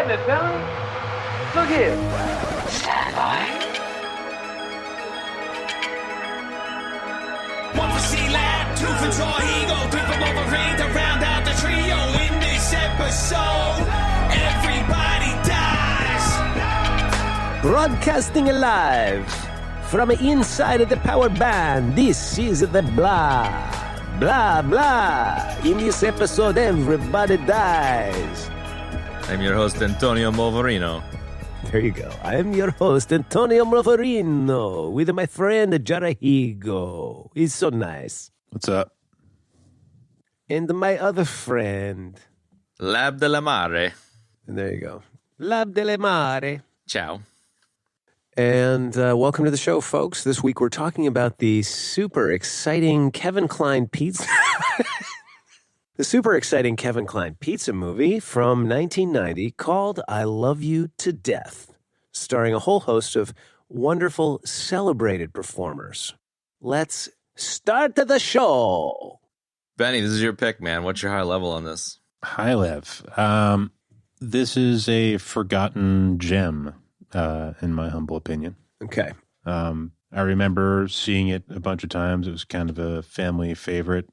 minute, fellas. Look here. Stand by. One for C-Lab, two for Jar Heego, three for Wolverine to round out the trio. In this episode, everybody dies. Broadcasting alive from inside the power band, this is the blah, blah, blah. In this episode, everybody dies. I'm your host, Antonio Moverino. There you go. I am your host, Antonio Moverino, with my friend Jar Heego. He's so nice. What's up? And my other friend. Lab de la Mare. And there you go. Lab delle Mare. Ciao. And welcome to the show, folks. This week we're talking about the super exciting Kevin Kline pizza. The super exciting Kevin Kline pizza movie from 1990 called I Love You to Death, starring a whole host of wonderful, celebrated performers. Let's start the show. Benny, this is your pick, man. What's your high level on this? High Lev. This is a forgotten gem, in my humble opinion. Okay. I remember seeing it a bunch of times. It was kind of a family favorite.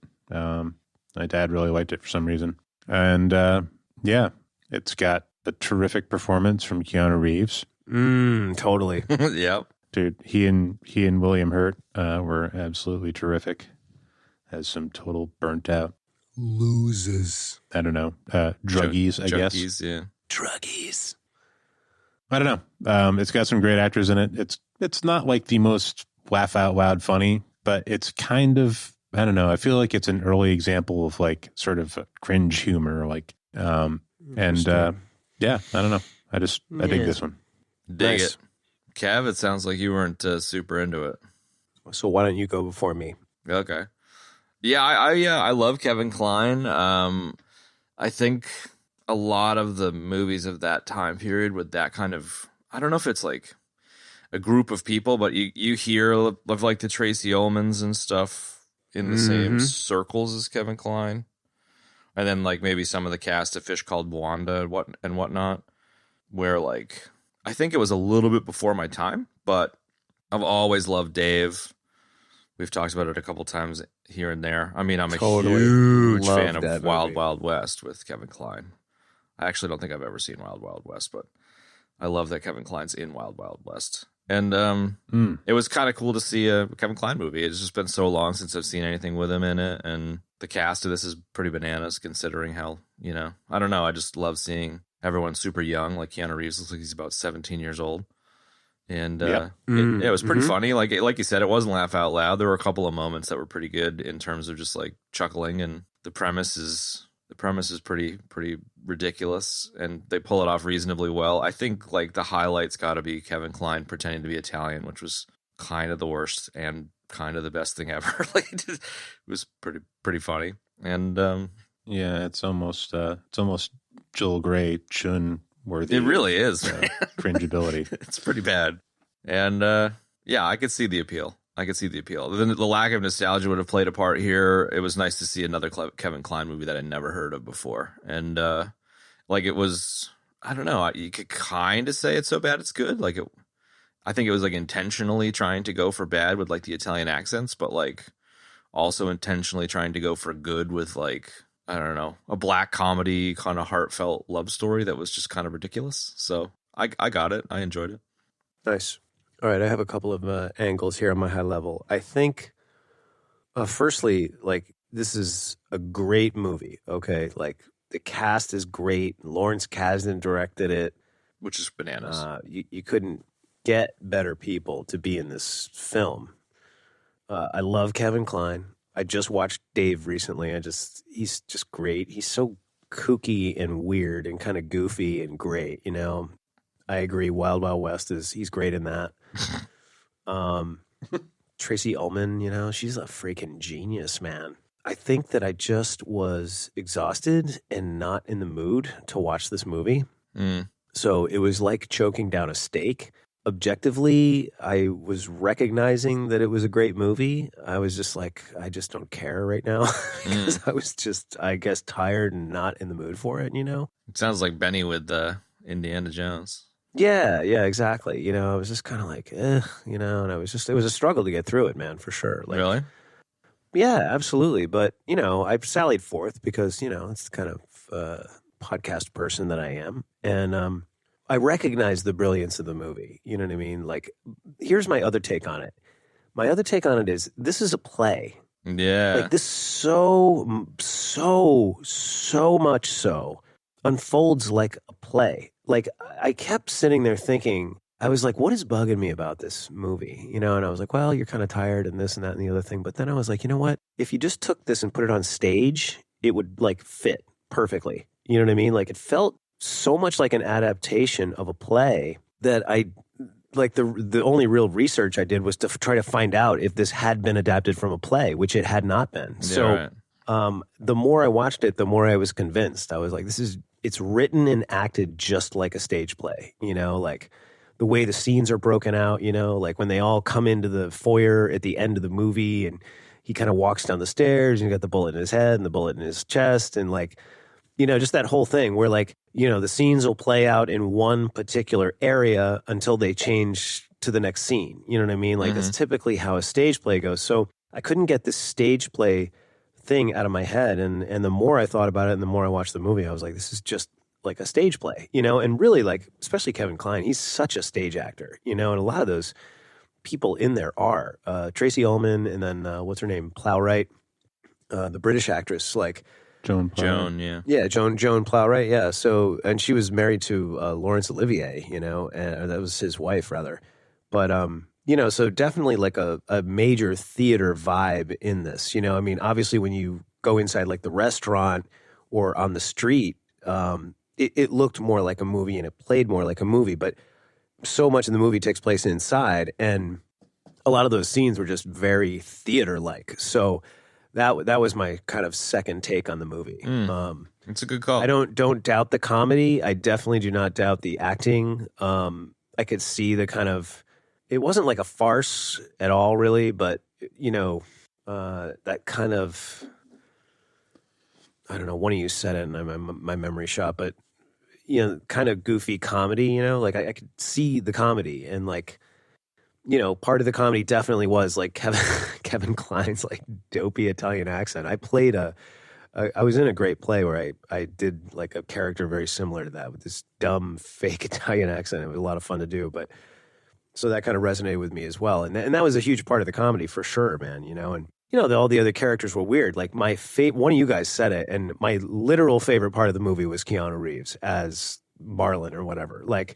My dad really liked it for some reason. And, yeah, it's got a terrific performance from Keanu Reeves. Totally. Yep. Dude, he and William Hurt were absolutely terrific. Has some total burnt out Losers. I don't know, druggies, I guess. Junkies, yeah. Druggies. I don't know. It's got some great actors in it. It's not like the most laugh out loud funny, but it's kind of, I don't know. I feel like it's an early example of like sort of cringe humor, like, yeah, I don't know. I dig this one. Dig Nice. it. Kev, it sounds like you weren't super into it. So why don't you go before me? Okay. Yeah, I love Kevin Kline. I think a lot of the movies of that time period with that kind of, I don't know if it's like a group of people, but you hear of like the Tracey Ullmans and stuff in the same circles as Kevin Kline. And then like maybe some of the cast of Fish Called Wanda and whatnot, where like, I think it was a little bit before my time, but I've always loved Dave. We've talked about it a couple times here and there. I mean, I'm a huge Love fan of that Wild movie. Wild West with Kevin Kline. I actually don't think I've ever seen Wild Wild West, but I love that Kevin Kline's in Wild Wild West. And it was kind of cool to see a Kevin Kline movie. It's just been so long since I've seen anything with him in it. And the cast of this is pretty bananas considering how, I don't know. I just love seeing everyone super young. Like Keanu Reeves looks like he's about 17 years old. And it was pretty funny. Like you said, it wasn't laugh out loud. There were a couple of moments that were pretty good in terms of just like chuckling. And the premise is pretty ridiculous, and they pull it off reasonably well. I think like the highlight's got to be Kevin Kline pretending to be Italian, which was kind of the worst and kind of the best thing ever. Like it was pretty funny. And Yeah, it's almost Joel Grey Chun worthy. it really is. Cringeability. It's pretty bad. And yeah, I could see the appeal. The lack of nostalgia would have played a part here. It was nice to see another Kevin Kline movie that I'd never heard of before. And like it was, I don't know, you could kind of say it's so bad it's good. Like I think it was like intentionally trying to go for bad with like the Italian accents, but like also intentionally trying to go for good with like, I don't know, a black comedy kind of heartfelt love story that was just kind of ridiculous. So I got it. I enjoyed it. Nice. All right, I have a couple of angles here on my high level. I think, firstly, like, this is a great movie, okay? Like, the cast is great. Lawrence Kasdan directed it. Which is bananas. You couldn't get better people to be in this film. I love Kevin Kline. I just watched Dave recently. He's just great. He's so kooky and weird and kind of goofy and great, I agree. Wild Wild West he's great in that. Tracey Ullman, she's a freaking genius, man. I think that I just was exhausted and not in the mood to watch this movie. So it was like choking down a steak. Objectively, I was recognizing that it was a great movie. I was just like, I just don't care right now because I was just, I guess, tired and not in the mood for it, It sounds like Benny with Indiana Jones. Yeah, exactly. You know, I was just kind of like, you know, and it was a struggle to get through it, man, for sure. Like, Really? yeah, absolutely. But, you know, I sallied forth because, you know, it's the kind of podcast person that I am. And I recognize the brilliance of the movie. You know what I mean? Like, here's my other take on it. My other take on it is this is a play. Yeah. Like, this so much so unfolds like a play. Like, I kept sitting there thinking, I was like, what is bugging me about this movie? You know, and I was like, well, you're kind of tired and this and that and the other thing. But then I was like, you know what? If you just took this and put it on stage, it would like fit perfectly. You know what I mean? Like, it felt so much like an adaptation of a play that I like the only real research I did was to try to find out if this had been adapted from a play, which it had not been. Yeah, So right. the more I watched it, the more I was convinced. I was like, it's written and acted just like a stage play, you know, like the way the scenes are broken out, you know, like when they all come into the foyer at the end of the movie and he kind of walks down the stairs and you got the bullet in his head and the bullet in his chest and like, you know, just that whole thing where like, you know, the scenes will play out in one particular area until they change to the next scene. You know what I mean? Like that's typically how a stage play goes. So I couldn't get this stage play thing out of my head. And the more I thought about it and the more I watched the movie, I was like, this is just like a stage play, you know? And really like, especially Kevin Kline, he's such a stage actor, you know? And a lot of those people in there are Tracey Ullman and then what's her name? Plowright, the British actress, like, Joan, yeah, Joan Plowright, yeah. So, and she was married to Laurence Olivier, you know, and that was his wife, rather. But, you know, so definitely like a major theater vibe in this, you know. I mean, obviously when you go inside like the restaurant or on the street, it looked more like a movie and it played more like a movie. But so much of the movie takes place inside, and a lot of those scenes were just very theater-like. So that was my kind of second take on the movie. It's a good call. I don't doubt the comedy. I definitely do not doubt the acting. I could see the kind of, it wasn't like a farce at all, really, but you know, that kind of, I don't know. One of you said it, and my memory shot, but you know, kind of goofy comedy. You know, like I could see the comedy, and like, you know, part of the comedy definitely was like Kevin Kline's like dopey Italian accent. I was in a great play where I did like a character very similar to that with this dumb fake Italian accent. It was a lot of fun to do, but so that kind of resonated with me as well. And that was a huge part of the comedy for sure, man, you know, and you know, all the other characters were weird. Like one of you guys said it, and my literal favorite part of the movie was Keanu Reeves as Marlon or whatever. Like,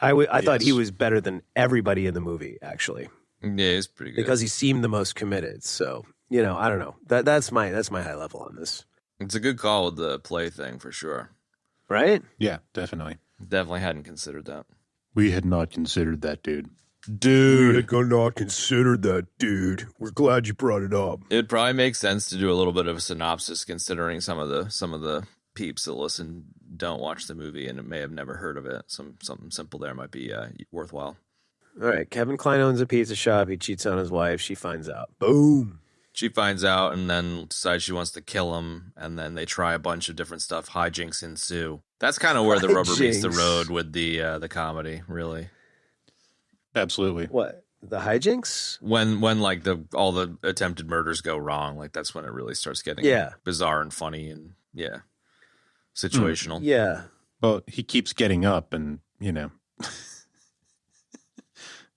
I thought he was better than everybody in the movie, actually. Yeah, he's pretty good. Because he seemed the most committed. So, you know, I don't know. That's my high level on this. It's a good call with the play thing for sure. Right? Yeah, definitely. Definitely hadn't considered that. We had not considered that, dude. We had not considered that, dude. We're glad you brought it up. It'd probably make sense to do a little bit of a synopsis, considering some of the peeps that listen don't watch the movie and may have never heard of it. Something simple there might be worthwhile. All right, Kevin Kline owns a pizza shop. He cheats on his wife. She finds out. Boom. She finds out and then decides she wants to kill him, and then they try a bunch of different stuff. Hijinks ensue. That's kind of where the rubber meets the road with the comedy, really. Absolutely. What? The hijinks? When like all the attempted murders go wrong, like that's when it really starts getting bizarre and funny and situational. Yeah. Well, he keeps getting up, and you know,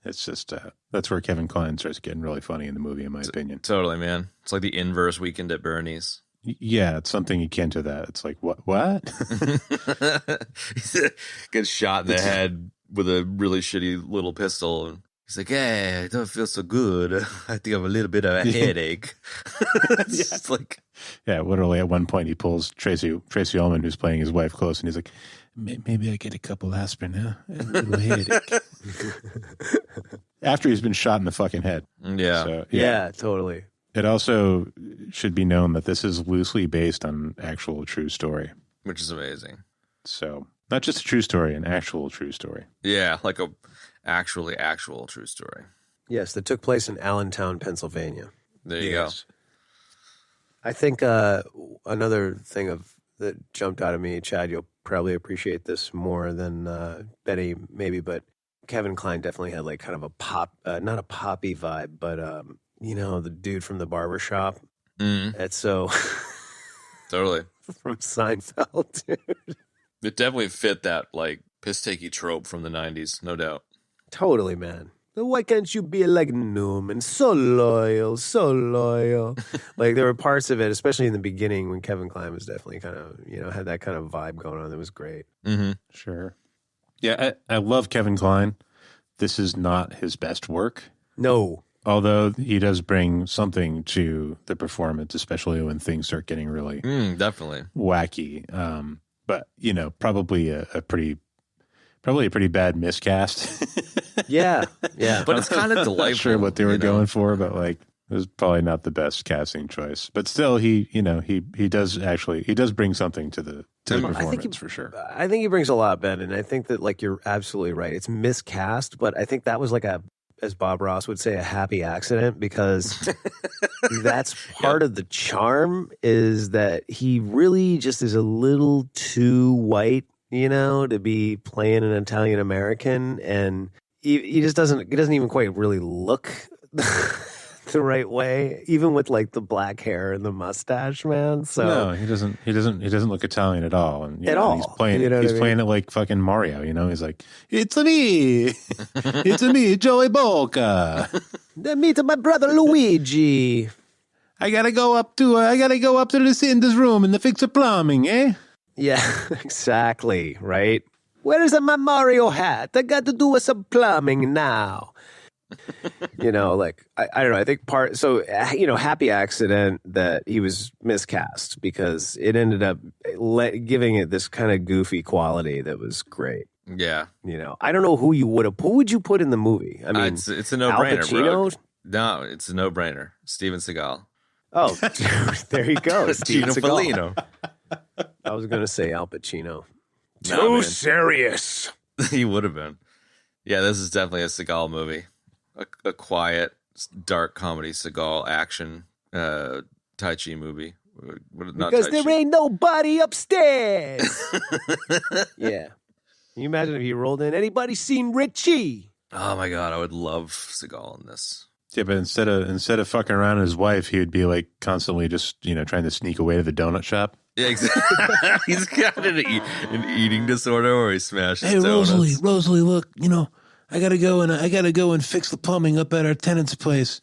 it's just that's where Kevin Kline starts getting really funny in the movie, in my opinion. Totally, man. It's like the inverse Weekend at Bernie's. Yeah, it's something akin to that. It's like what? Gets shot in the head with a really shitty little pistol. And he's like, "Hey, I don't feel so good. I think I have a little bit of a headache." It's just like, yeah. Literally, at one point, he pulls Tracey Ullman, who's playing his wife, close, and he's like, "Maybe I get a couple aspirin, huh? A little headache." After he's been shot in the fucking head. Yeah. So, Yeah, totally. It also should be known that this is loosely based on actual true story. Which is amazing. So, not just a true story, an actual true story. Yeah, like a actual true story. Yes, that took place in Allentown, Pennsylvania. There you go. I think another thing that jumped out at me, Chad, you'll probably appreciate this more than Betty, maybe, but Kevin Kline definitely had like kind of a pop, not a poppy vibe, but the dude from the barbershop. That's so Totally. from Seinfeld, dude. It definitely fit that like piss-takey trope from the 90s, no doubt. Totally, man. Why can't you be like Newman? So loyal, so loyal. Like there were parts of it, especially in the beginning when Kevin Kline was definitely kind of, had that kind of vibe going on. That was great. Mm-hmm. Sure. Yeah, I love Kevin Kline. This is not his best work. No. Although he does bring something to the performance, especially when things start getting really Definitely wacky. But, probably a pretty bad miscast. Yeah. But it's kind of delightful. Not sure what they were going for, but like it was probably not the best casting choice. But still, he does bring something to the performance for sure. I think he brings a lot, Ben, and I think that like you're absolutely right. It's miscast, but I think that was like as Bob Ross would say, a happy accident, because that's part of the charm is that he really just is a little too white, to be playing an Italian American, and he just doesn't even quite really look the right way, even with like the black hair and the mustache, man. So no, he doesn't look Italian at all. And at all. He's playing playing it like fucking Mario, He's like, it's me, Joey Bolka. Meet my brother Luigi. I gotta go up to the Cinder's room and fix the plumbing, eh? Yeah, exactly, right? Where is my Mario hat? I got to do some plumbing now. Like, I don't know. I think happy accident that he was miscast, because it ended up giving it this kind of goofy quality that was great. Yeah. I don't know who would you put in the movie? I mean, it's a no-brainer, Al Pacino? No, it's a no-brainer. Steven Seagal. Oh, there you go. Steven Gino Seagal. Felino. I was going to say Al Pacino. Too serious. He would have been. Yeah, this is definitely a Seagal movie. A quiet, dark comedy Seagal action Tai Chi movie. Not because tai there chi. ain't nobody upstairs. Yeah. Can you imagine if he rolled in? Anybody seen Richie? Oh my god, I would love Seagal in this. Yeah, but instead of fucking around his wife, he would be like constantly just trying to sneak away to the donut shop. Yeah, exactly. He's got an eating disorder where he smashes Hey, donuts. Rosalie, look, I gotta go and fix the plumbing up at our tenant's place.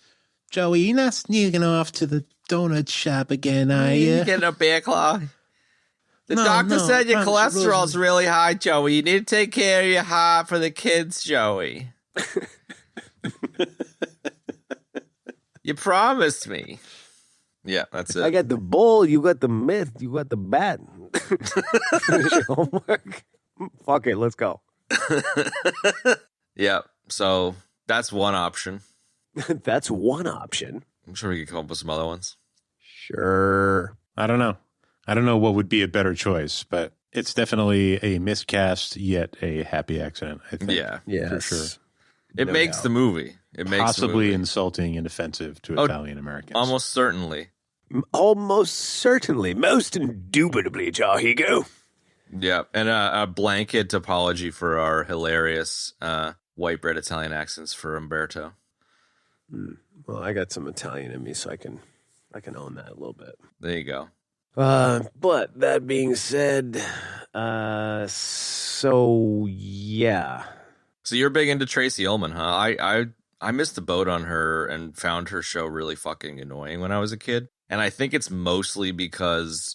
Joey, you're not sneaking off to the donut shop again, are you? You getting a bear claw? The No, doctor no, said your promise, cholesterol's Rosalie. really high, Joey. You need to take care of your heart for the kids, Joey. You promised me. Yeah, that's it. I got the bull, you got the myth, you got the bat. Finish your homework. Fuck it, let's go. Yeah, so that's one option. That's one option. I'm sure we could come up with some other ones. Sure. I don't know what would be a better choice, but it's definitely a miscast yet a happy accident, I think. Yeah, Yes. for sure. it No makes doubt. the movie. It makes Possibly the movie. insulting and offensive to Oh, Italian Americans. Almost certainly. Almost certainly, most indubitably, Jar Heego. Yeah, and a blanket apology for our hilarious white bread Italian accents for Umberto. Well, I got some Italian in me, so I can own that a little bit. There you go. But that being said, so yeah. So you're big into Tracey Ullman, huh? I missed the boat on her and found her show really fucking annoying when I was a kid. And I think it's mostly because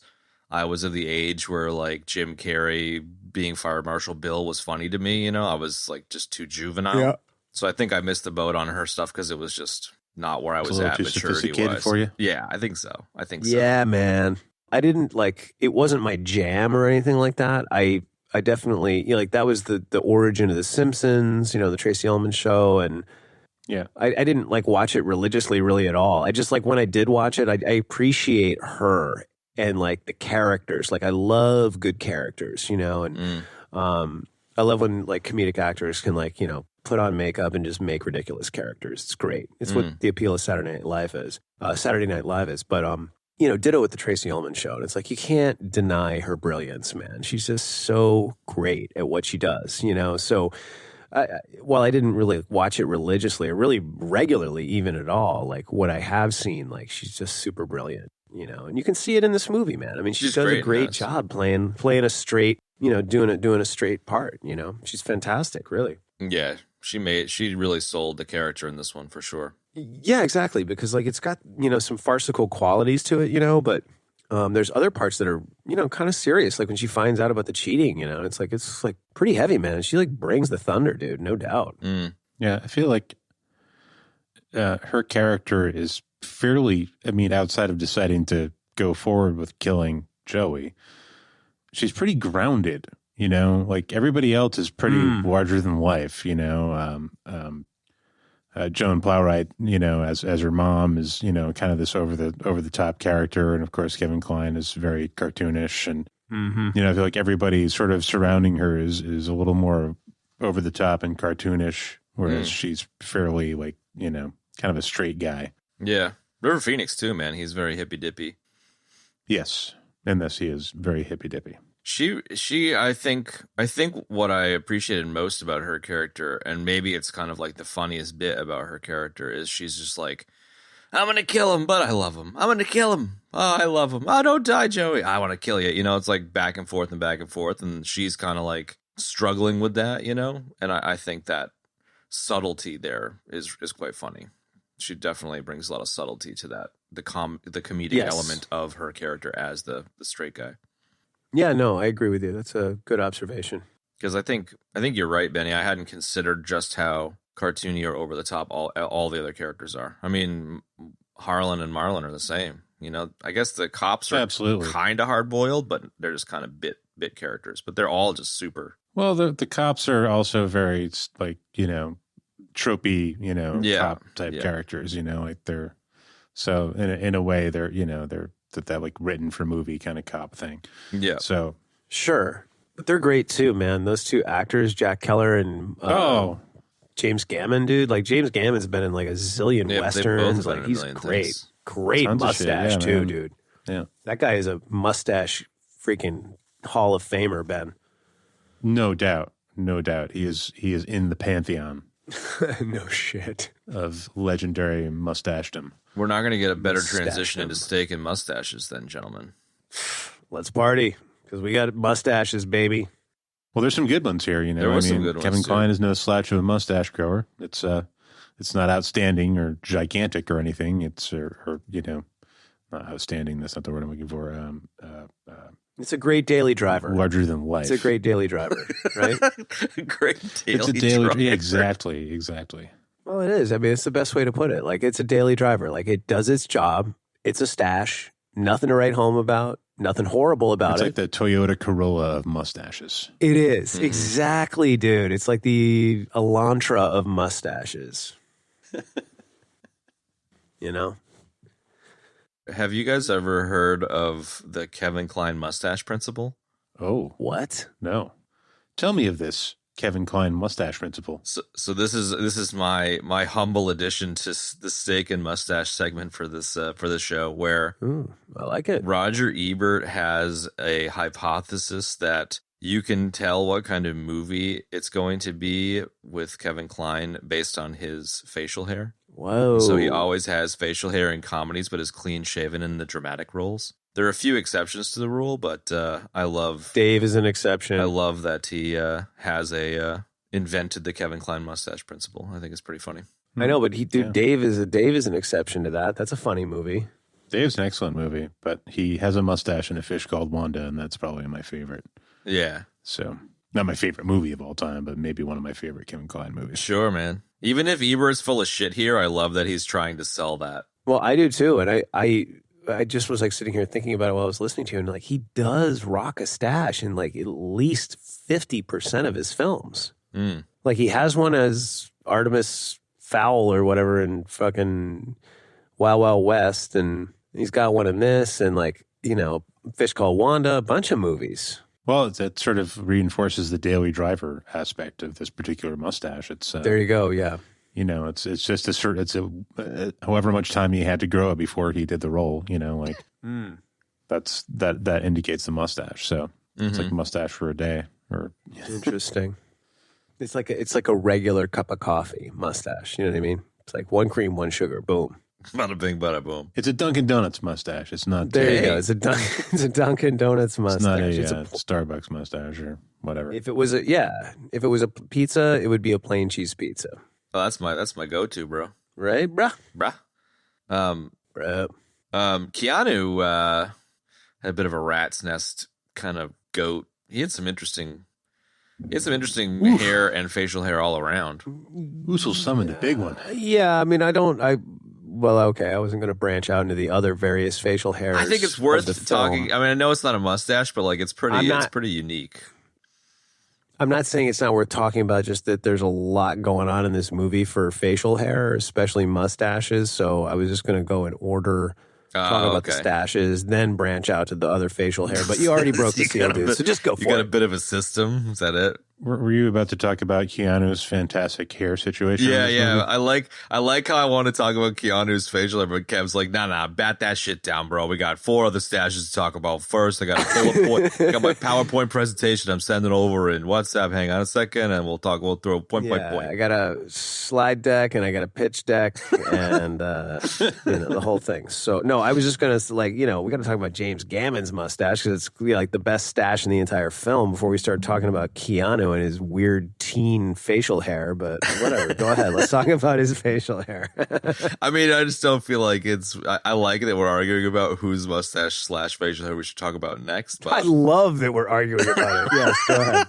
I was of the age where like Jim Carrey being Fire Marshal Bill was funny to me, I was like just too juvenile. Yeah. So I think I missed the boat on her stuff because it was just not where I It's was a little at too maturity sophisticated wise. for you? Yeah, I think so. Yeah, man. I didn't it wasn't my jam or anything like that. I definitely, that was the origin of The Simpsons, the Tracey Ullman show. And Yeah. I didn't watch it religiously really at all. I just when I did watch it, I appreciate her and the characters. I love good characters, and I love when comedic actors can put on makeup and just make ridiculous characters. It's great. It's what the appeal of Saturday Night Live is. But ditto with the Tracey Ullman show. And it's like, you can't deny her brilliance, man. She's just so great at what she does, So while I didn't really watch it religiously or really regularly even at all, like what I have seen, like she's just super brilliant, and you can see it in this movie, man. I mean, she does a great job playing a straight, doing a straight part, She's fantastic, really. Yeah, she really sold the character in this one for sure. Yeah, exactly. Because like it's got, some farcical qualities to it, but there's other parts that are, kind of serious. Like when she finds out about the cheating, it's like pretty heavy, man. She like brings the thunder, dude, no doubt. Yeah, I feel like her character is fairly, outside of deciding to go forward with killing Joey, she's pretty grounded, like everybody else is pretty larger than life, Joan Plowright, as her mom is, kind of this over the top character. And of course, Kevin Kline is very cartoonish. And, I feel like everybody sort of surrounding her is a little more over the top and cartoonish, whereas she's fairly like, kind of a straight guy. Yeah. River Phoenix too, man. He's very hippy dippy. Yes. In this, he is very hippy dippy. She, I think what I appreciated most about her character, and maybe it's kind of like the funniest bit about her character, is she's just like, I'm going to kill him, but I love him. I'm going to kill him. Oh, I love him. Oh, don't die, Joey. I want to kill you. It's like back and forth. And she's kind of like struggling with that, and I think that subtlety there is quite funny. She definitely brings a lot of subtlety to that, the comedic element of her character as the straight guy. Yeah, no, I agree with you. That's a good observation. Because I think you're right, Benny. I hadn't considered just how cartoony or over the top all the other characters are. I mean, Harlan and Marlon are the same. I guess the cops are absolutely kind of hard boiled, but they're just kind of bit characters. But they're all just super. Well, the cops are also very like tropey cop type characters. Like they're so in a way they're that like written for movie kind of cop thing. Yeah. So sure, but they're great too, man. Those two actors, Jack Keller and James Gammon, dude. Like James Gammon's been in like a zillion westerns. Like he's great, great mustache too, dude. Yeah, that guy is a mustache freaking Hall of Famer, Ben. No doubt. He is in the pantheon. No shit Of legendary mustachdom. We're not going to get a better transition into steak and mustaches then, gentlemen. Let's party, because we got mustaches, baby. Well, there's some good ones here, There was some good ones, Kevin too. Kline is no slouch of a mustache grower. It's not outstanding or gigantic or anything. It's not outstanding. That's not the word I'm looking for. It's a great daily driver. Larger than life. It's a great daily driver, right? Great daily It's a daily driver. Yeah, exactly. Well, it is. I mean, it's the best way to put it. Like, it's a daily driver. Like, it does its job. It's a stash. Nothing to write home about. Nothing horrible about It's it. like the Toyota Corolla of mustaches. It is. Exactly, dude. It's like the Elantra of mustaches. Have you guys ever heard of the Kevin Kline mustache principle? Oh, What? no. Tell me of this Kevin Kline mustache principle. So this is my humble addition to the steak and mustache segment for this show, where Ooh, I like it. Roger Ebert has a hypothesis that you can tell what kind of movie it's going to be with Kevin Kline based on his facial hair. Whoa. So he always has facial hair in comedies, but is clean shaven in the dramatic roles. There are a few exceptions to the rule, but I love Dave is an exception. I love that he has invented the Kevin Kline mustache principle. I think it's pretty funny. I know, but Dave is an exception to that. That's a funny movie. Dave's an excellent movie, but he has a mustache and a fish called Wanda, and that's probably my favorite. Yeah, So, not my favorite movie of all time, but maybe one of my favorite Kevin Kline movies. sure, man. Even if Ebert's full of shit here, I love that he's trying to sell that. Well, I do too, and I just was like sitting here thinking about it while I was listening to him, and like he does rock a stash in like at least 50% of his films. Like he has one as Artemis Fowl or whatever in fucking Wild Wild West, and he's got one in this, and like Fish Called Wanda, a bunch of movies. Well, that sort of reinforces the daily driver aspect of this particular mustache. It's There you go. Yeah. You know, it's just a certain, however much time he had to grow it before he did the role, you know, like that indicates the mustache. So it's like a mustache for a day or. Interesting. It's like a regular cup of coffee mustache. You know what I mean? It's like 1 cream, 1 sugar, boom. Bada bing, bada boom. It's a Dunkin' Donuts mustache. It's not. There you go. It's a Dunkin' Donuts mustache. It's not a Starbucks mustache or whatever. If it was a pizza, it would be a plain cheese pizza. Oh, that's my go-to, bro. Right, bruh? Bruh. Keanu had a bit of a rat's nest kind of goat. He had some interesting hair and facial hair all around. Usul summoned a big one. Yeah, I mean, I wasn't going to branch out into the other various facial hairs. I think it's worth talking. I mean, I know it's not a mustache, but like it's pretty unique. I'm not saying it's not worth talking about, just that there's a lot going on in this movie for facial hair, especially mustaches. So I was just going to go in order, talk about the stashes, then branch out to the other facial hair. But you already broke the seal, dude. So just go for it. You got a bit of a system. Is that it? Were you about to talk about Keanu's fantastic hair situation? Yeah. I like how I want to talk about Keanu's facial hair, but Kev's like, nah, bat that shit down, bro. We got 4 other stashes to talk about. First, I got a bullet point. I got my PowerPoint presentation. I'm sending over in WhatsApp. Hang on a second, and we'll throw point by point. I got a slide deck and I got a pitch deck and the whole thing. So no, I was just gonna we got to talk about James Gammon's mustache because it's like the best stash in the entire film before we start talking about Keanu and his weird teen facial hair, but whatever. Go ahead. Let's talk about his facial hair. I mean, I just don't feel like I like that we're arguing about whose mustache / facial hair we should talk about next. But I love that we're arguing about it. Yes, go ahead.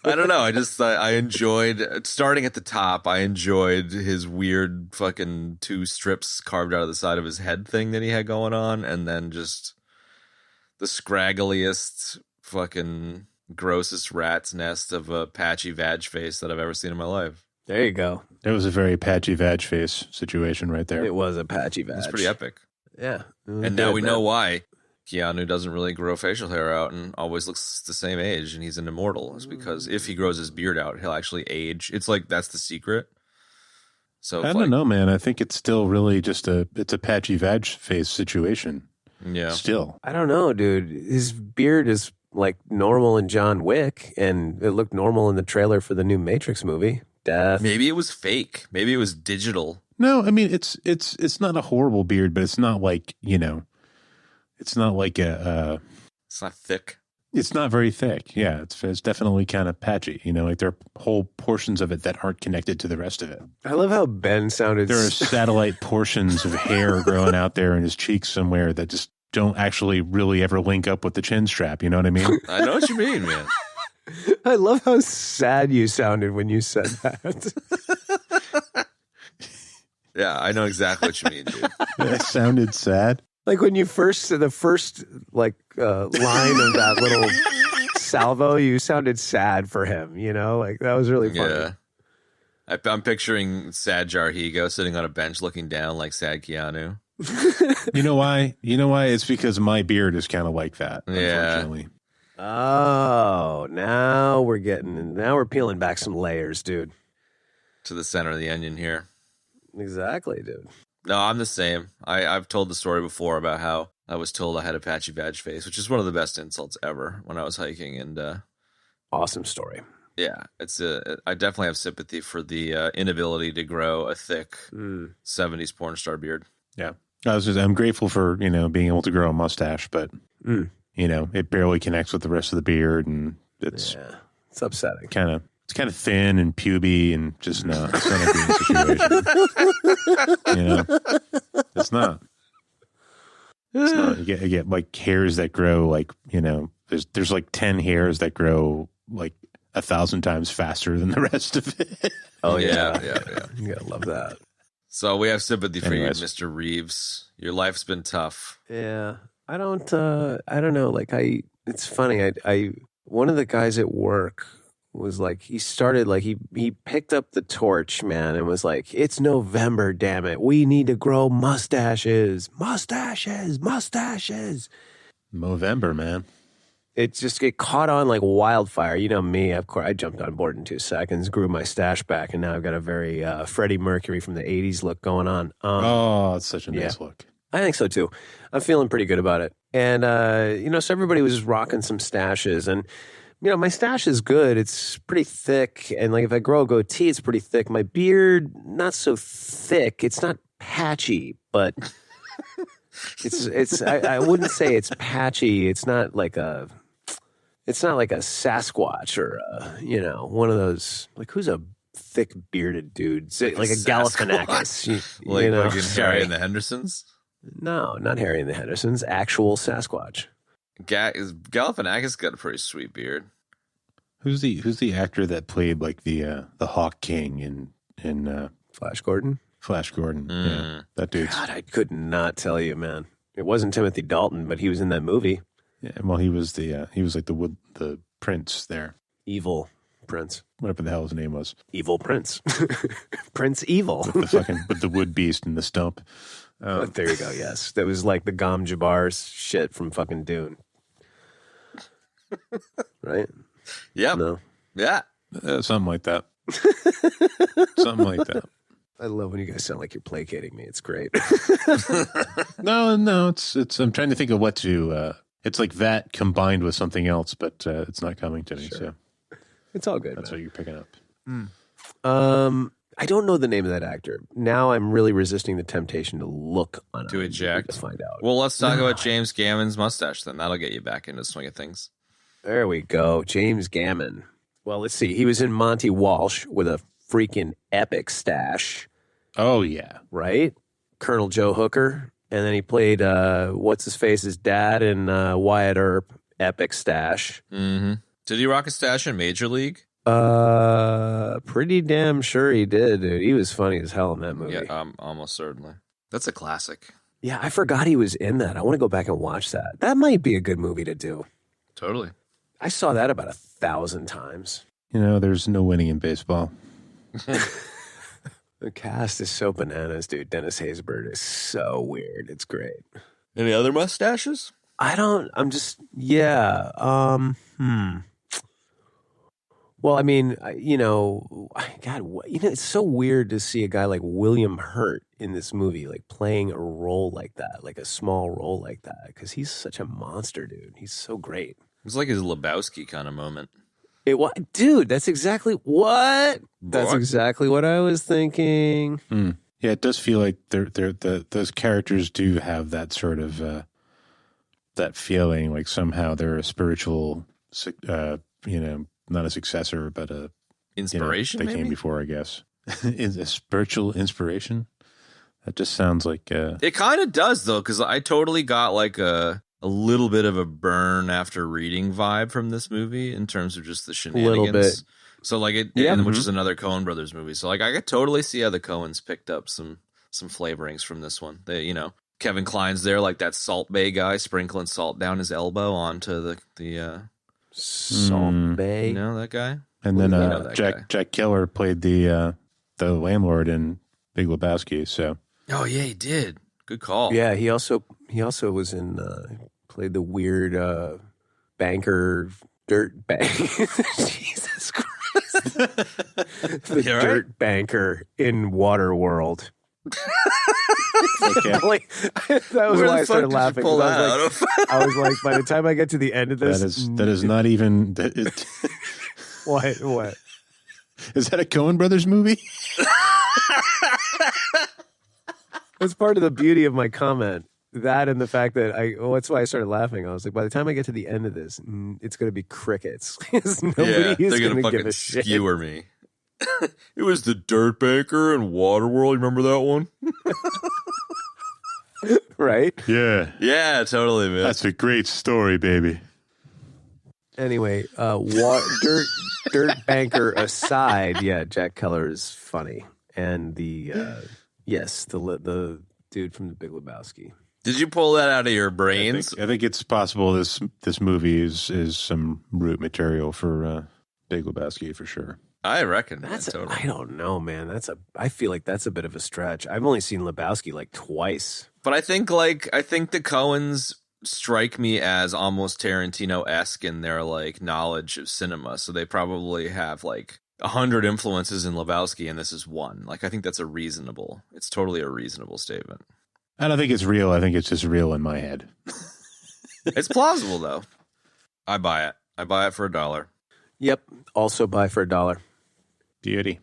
I don't know. I enjoyed starting at the top. I enjoyed his weird fucking 2 strips carved out of the side of his head thing that he had going on, and then just the scraggliest fucking grossest rat's nest of a patchy vag face that I've ever seen in my life. There you go. It was a very patchy vag face situation right there. It was a patchy vag. It's pretty epic. Yeah. And now we know why Keanu doesn't really grow facial hair out and always looks the same age, and he's an immortal. It's because if he grows his beard out, he'll actually age. It's like that's the secret. So I don't know, man. I think it's still really just it's a patchy vag face situation. Yeah. Still. I don't know, dude. His beard is like normal in John Wick, and it looked normal in the trailer for the new Matrix movie. Death. Maybe it was fake. Maybe it was digital. No, I mean it's not a horrible beard, but it's not like, it's not like it's not thick. It's not very thick. Yeah, it's definitely kind of patchy. Like there are whole portions of it that aren't connected to the rest of it. I love how Ben sounded. There are satellite portions of hair growing out there in his cheeks somewhere that just don't actually really ever link up with the chin strap. You know what I mean? I know what you mean, man. I love how sad you sounded when you said that. Yeah, I know exactly what you mean, dude. That sounded sad. Like when the first line of that little salvo, you sounded sad for him, like that was really funny. Yeah. I'm picturing sad Jar Heego sitting on a bench looking down like sad Keanu. You know why? It's because my beard is kind of like that, unfortunately. Oh, now we're peeling back some layers, dude. To the center of the onion here. Exactly, dude. No, I'm the same. I've told the story before about how I was told I had a patchy vag face, which is one of the best insults ever when I was hiking. And awesome story. Yeah, I definitely have sympathy for the inability to grow a thick 70s porn star beard. Yeah, I'm grateful for being able to grow a mustache, but it barely connects with the rest of the beard, and it's upsetting. It's kind of thin and puby and just not. It's not a good situation. It's not. It's not. You get like hairs that grow like there's like 10 hairs that grow like 1,000 times faster than the rest of it. Oh yeah. You gotta love that. So we have sympathy for you, Mr. Reeves. Your life's been tough. Yeah, I don't know. Like it's funny. One of the guys at work was like, he started like, he picked up the torch, man, and was like, it's November, damn it. We need to grow mustaches. Movember, man. it caught on like wildfire. You know me, of course. I jumped on board in 2 seconds, grew my stash back, and now I've got a very Freddie Mercury from the '80s look going on. It's such a nice look. I think so too. I'm feeling pretty good about it. And so everybody was rocking some stashes, and my stash is good. It's pretty thick, and like if I grow a goatee, it's pretty thick. My beard, not so thick. It's not patchy, but it's. I wouldn't say it's patchy. It's not like a Sasquatch or one of those. Like, who's a thick bearded dude? Like a Galifianakis. Like Harry and the Hendersons. No, not Harry and the Hendersons. Actual Sasquatch. Galifianakis got a pretty sweet beard. Who's the actor that played like the Hawk King in Flash Gordon? Flash Gordon. Yeah, that dude. God, I could not tell you, man. It wasn't Timothy Dalton, but he was in that movie. Yeah, well, he was like the prince there. Evil prince. Whatever the hell his name was. Evil prince. Prince Evil. with the wood beast and the stump. There you go. Yes, that was like the Jabbar shit from fucking Dune. Right? Yeah. No. Yeah. Something like that. Something like that. I love when you guys sound like you're placating me. It's great. No. It's. I'm trying to think of what to. It's like that combined with something else, but it's not coming to me. Sure. So it's all good. That's what you're picking up. I don't know the name of that actor. Now I'm really resisting the temptation to look on to eject to find out. Well, let's talk about James Gammon's mustache then. That'll get you back into the swing of things. There we go. James Gammon. Well, let's see. He was in Monte Walsh with a freaking epic stash. Oh, yeah. Right? Colonel Joe Hooker. And then he played, what's-his-face's dad in Wyatt Earp. Epic stash. Mm-hmm. Did he rock a stash in Major League? Pretty damn sure he did, dude. He was funny as hell in that movie. Yeah, almost certainly. That's a classic. Yeah, I forgot he was in that. I want to go back and watch that. That might be a good movie to do. Totally. I saw that about 1,000 times. There's no winning in baseball. The cast is so bananas, dude. Dennis Haysbert is so weird. It's great. Any other mustaches? Well, I mean, God, it's so weird to see a guy like William Hurt in this movie, like playing a role like that, like a small role like that, because he's such a monster, dude. He's so great. It's like his Lebowski kind of moment. Dude, that's exactly what? That's exactly what I was thinking. Yeah, it does feel like those characters do have that sort of that feeling, like somehow they're a spiritual, not a successor, but a inspiration. They came before, I guess. Is a spiritual inspiration. That just sounds like it kind of does though, because I totally got like a little bit of a burn after reading vibe from this movie in terms of just the shenanigans. A little bit. So like which is another Coen Brothers movie. So like I could totally see how the Coens picked up some flavorings from this one. They, Kevin Kline's there, like that Salt Bay guy sprinkling salt down his elbow onto the Salt Bay. You know that guy? And then Jack Kehler played the landlord in Big Lebowski. So oh yeah, he did. Good call. Yeah, he also was in played the weird banker dirt bank. Jesus Christ, the dirt banker in Waterworld. Okay. That was why I started laughing. I was like, by the time I get to the end of this, that is not even. What? Is that a Coen Brothers movie? That's part of the beauty of my comment. That and the fact that that's why I started laughing. I was like, by the time I get to the end of this, it's going to be crickets. Nobody is going to give a shit. Skewer me. It was the Dirt Banker and Waterworld. You remember that one? Right? Yeah. Yeah, totally, man. That's a great story, baby. Anyway, dirt banker aside, yeah, Jack Kehler is funny, and the dude from the Big Lebowski. Did you pull that out of your brains? I think it's possible this movie is some root material for Big Lebowski for sure. I reckon totally. I don't know, man. I feel like that's a bit of a stretch. I've only seen Lebowski like twice. But I think the Coens strike me as almost Tarantino-esque in their like knowledge of cinema. So they probably have like 100 influences in Lebowski, and this is one. Like, I think that's it's totally a reasonable statement. I don't think it's real. I think it's just real in my head. It's plausible though. I buy it. I buy it for $1. Yep. Also buy for $1. Beauty.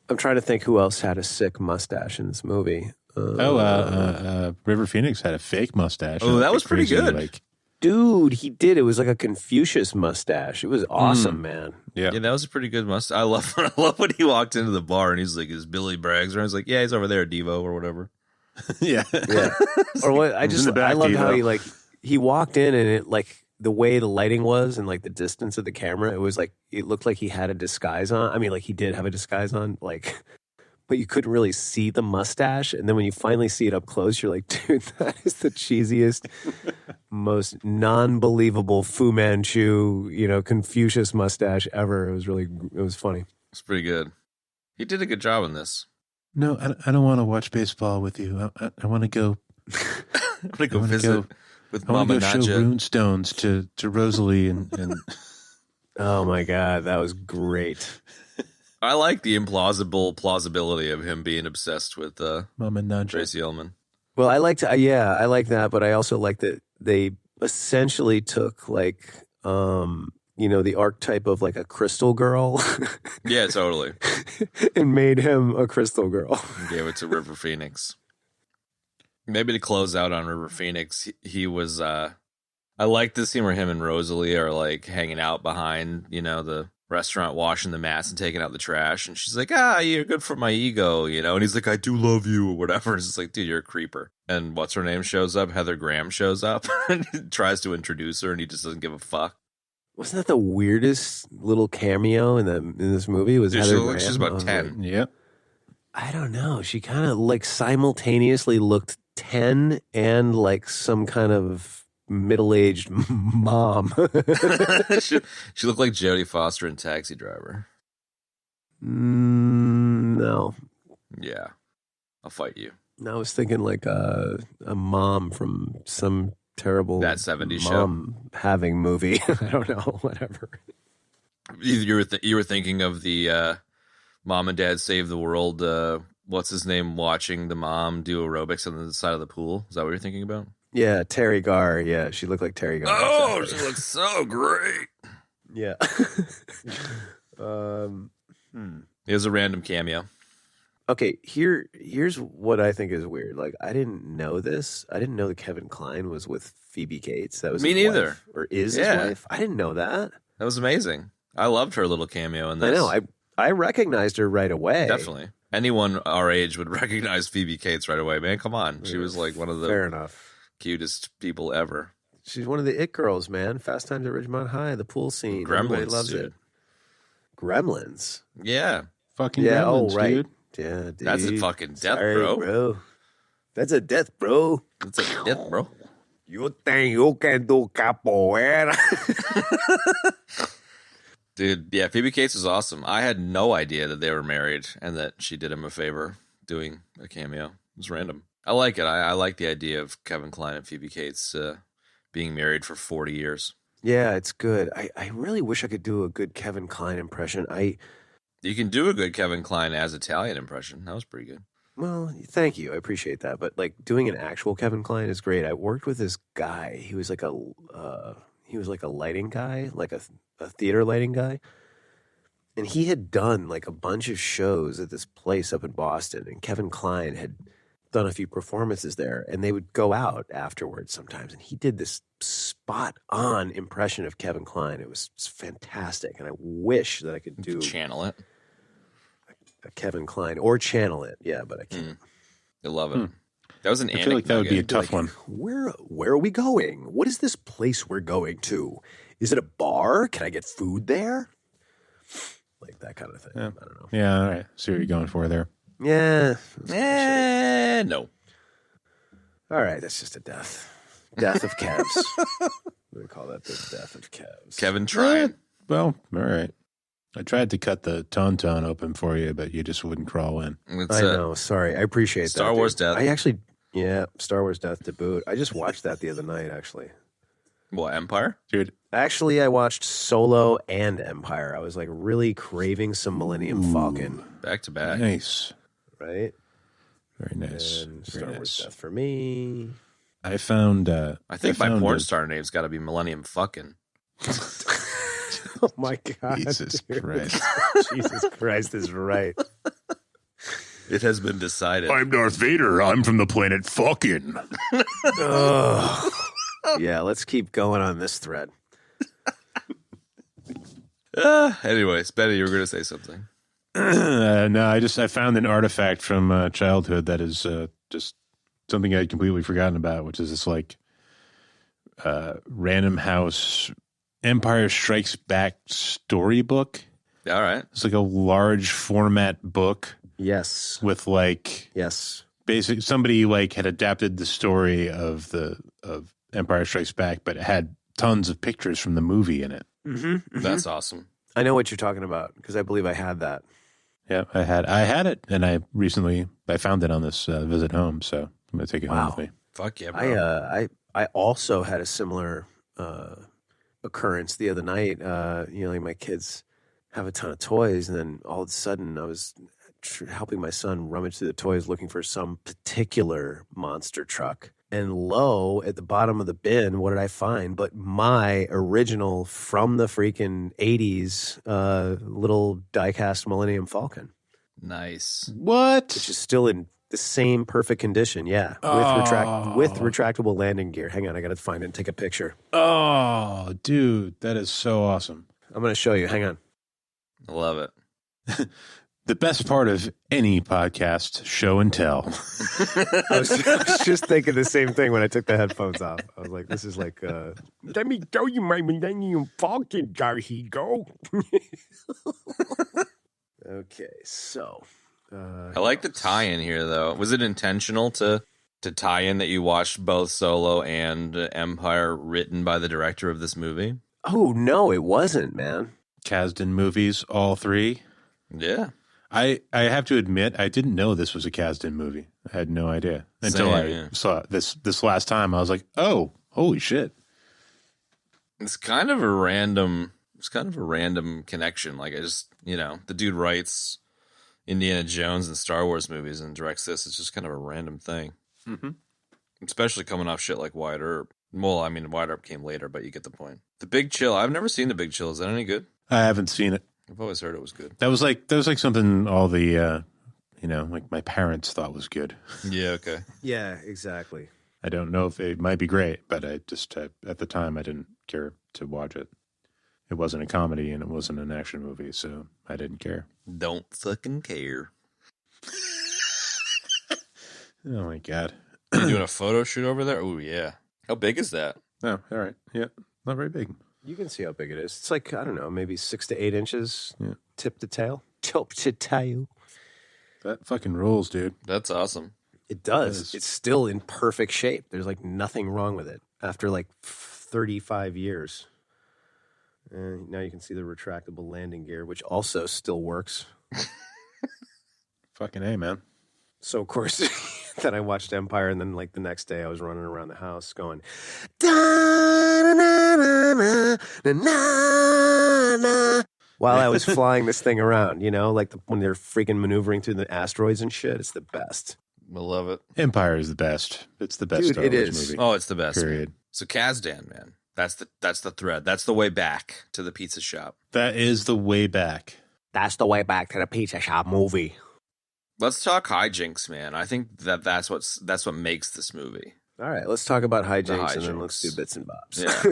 I'm trying to think who else had a sick mustache in this movie. River Phoenix had a fake mustache. Oh, that was pretty good. Like, Dude, he did. It was like a Confucius mustache. It was awesome, man. Yeah, that was a pretty good mustache. I love when he walked into the bar and he's like, "Is Billy Braggs?" Or I was like, "Yeah, he's over there, Devo or whatever." yeah. Or what? I love how Devo. he walked in and it like the way the lighting was and like the distance of the camera. It was like it looked like he had a disguise on. I mean, like he did have a disguise on, like. But you couldn't really see the mustache. And then when you finally see it up close, you're like, dude, that is the cheesiest, most non-believable Fu Manchu, Confucius mustache ever. It was funny. It's pretty good. He did a good job in this. No, I don't want to watch baseball with you. I want to go. I'm going to go visit with Mama I want to go show Nadja. runestones to Rosalie and Oh, my God. That was great. I like the plausibility of him being obsessed with Mama Nadja. Tracey Ullman. Well, I like that, but I also like that they essentially took like, the archetype of like a crystal girl. Yeah, totally. And made him a crystal girl. Gave it to River Phoenix. Maybe to close out on River Phoenix, he was. I like the scene where him and Rosalie are like hanging out behind, the restaurant, washing the mats and taking out the trash, and she's like, "You're good for my ego," and he's like, "I do love you," or whatever. It's just like, dude, you're a creeper. And what's her name shows up? Heather Graham shows up and tries to introduce her, and he just doesn't give a fuck. Wasn't that the weirdest little cameo in this movie? Was Dude, Heather she looks Graham? like she's about 10. Like, Yep. I don't know. She kind of like simultaneously looked 10 and like some kind of middle-aged mom. She looked like Jodie Foster in Taxi Driver. No. Yeah, I'll fight you. I was thinking like a mom from some terrible That 70s show. mom having movie. I don't know. Whatever. You were thinking of the Mom and Dad Save the World. What's his name? Watching the mom do aerobics on the side of the pool. Is that what you're thinking about? Yeah, Terry Garr. Yeah, she looked like Terry Garr. Oh, exactly. she looks so great. Yeah. It was a random cameo. Okay, here's what I think is weird. Like, I didn't know this. I didn't know that Kevin Kline was with Phoebe Cates. That was Me his neither. wife, or is his Yeah. wife? I didn't know that. That was amazing. I loved her little cameo in I this. know. I recognized her right away. Definitely. Anyone our age would recognize Phoebe Cates right away. Man, come on. She was like one of the Fair enough. cutest people ever. She's one of the it girls, man. Fast Times at Ridgemont High, the pool scene. Everybody Gremlins, loves dude. it. Gremlins. Yeah. Fucking Yeah. Gremlins, Oh, right. dude. Yeah, dude. That's a fucking death, Sorry, bro. That's a death, bro. It's a death, bro. You think you can do capoeira? Dude, yeah, Phoebe Cates was awesome. I had no idea that they were married and that she did him a favor doing a cameo. It was random. I like it. I like the idea of Kevin Kline and Phoebe Cates being married for 40 years. Yeah, it's good. I really wish I could do a good Kevin Kline impression. You can do a good Kevin Kline as Italian impression. That was pretty good. Well, thank you. I appreciate that. But like doing an actual Kevin Kline is great. I worked with this guy. He was like a lighting guy, like a theater lighting guy. And he had done like a bunch of shows at this place up in Boston. And Kevin Kline had done a few performances there. And they would go out afterwards sometimes. And he did this spot on impression of Kevin Kline. It was fantastic. And I wish that I could do Channel it. a Kevin Kline or channel it. Yeah, but I can't. I love it. That was an I feel like that would be a anecdote. tough one. Where are we going? What is this place we're going to? Is it a bar? Can I get food there? Like that kind of thing. Yeah. I don't know. Yeah, all right. See what you're going for there. Yeah. No. All right, that's just a death. Death of Kevs. We call that the death of Kevs. Kevin trying. Well, all right. I tried to cut the Tauntaun open for you, but you just wouldn't crawl in. It's, I know. Sorry. I appreciate that. Star Wars dude. death. Yeah, Star Wars death to boot. I just watched that the other night, actually. What, Empire? Dude, Actually, I watched Solo and Empire. I was like really craving some Millennium Falcon, Back to back. nice. right? Very nice. And Very Star Wars nice. Death for me. I found. I think my found porn a- star name's got to be Millennium Fucking. Oh my God. Jesus dude. Christ. Jesus Christ is right. It has been decided. I'm Darth Vader. I'm from the planet fucking. Ugh. Yeah, let's keep going on this thread. Anyways, Betty, you were going to say something. No, I found an artifact from childhood that is just something I'd completely forgotten about, which is this like Random House Empire Strikes Back storybook. All right. It's like a large format book Yes. with like Yes. basically somebody like had adapted the story of Empire Strikes Back, but it had tons of pictures from the movie in it. Mm-hmm. That's awesome. I know what you're talking about because I believe I had that. Yeah, I had it, and I found it on this visit home, so I'm gonna take it home with me. Fuck yeah, bro. I also had a similar occurrence the other night. Like my kids have a ton of toys, and then all of a sudden I was helping my son rummage through the toys looking for some particular monster truck. And lo, at the bottom of the bin, what did I find? But my original from the freaking 80s little diecast Millennium Falcon, Nice. What? which is still in the same perfect condition. Yeah, with retractable landing gear. Hang on, I got to find it and take a picture. Oh, dude, that is so awesome. I'm going to show you. Hang on. I love it. The best part of any podcast, show and tell. I was just thinking the same thing when I took the headphones off. I was like, this is like, let me show you my Millennium Falcon, Jar Heego. Okay, so. I like the tie-in here, though. Was it intentional to tie in that you watched both Solo and Empire written by the director of this movie? Oh, no, it wasn't, man. Kasdan movies, all three. Yeah. I have to admit, I didn't know this was a Kasdan movie. I had no idea until Same, I yeah. saw it this last time. I was like, oh, holy shit. It's kind of a random connection. Like, I just, the dude writes Indiana Jones and Star Wars movies and directs this. It's just kind of a random thing. Mm-hmm. Especially coming off shit like Wyatt Earp. Well, I mean, Wyatt Earp came later, but you get the point. The Big Chill. I've never seen The Big Chill. Is that any good? I haven't seen it. I've always heard it was good. That was like something all the, like my parents thought was good. Yeah, okay. Yeah, exactly. I don't know if it might be great, but I just, at the time, I didn't care to watch it. It wasn't a comedy and it wasn't an action movie, so I didn't care. Don't fucking care. Oh, my God. You doing a photo shoot over there? Oh, yeah. How big is that? Oh, all right. Yeah, not very big. You can see how big it is. It's like, I don't know, maybe 6 to 8 inches, Yeah. tip to tail. Tip to tail. That fucking rules, dude. That's awesome. It does. It is. It's still in perfect shape. There's like nothing wrong with it after like 35 years. Now you can see the retractable landing gear, which also still works. Fucking A, man. So, of course, then I watched Empire, and then like the next day I was running around the house going, da-na-na-na-na-na-na, while I was flying this thing around, like when they're freaking maneuvering through the asteroids and shit. It's the best. I love it. Empire is the best. It's the best Dude, Star it Wars is. movie. Oh, it's the best. Period. Man. So Kasdan, man. That's the thread. That's the way back to the pizza shop. That is the way back. That's the way back to the pizza shop movie. Let's talk hijinks, man. I think that's what makes this movie. All right, let's talk about hijinks, and then hijinks. let's do bits and bobs. Yeah.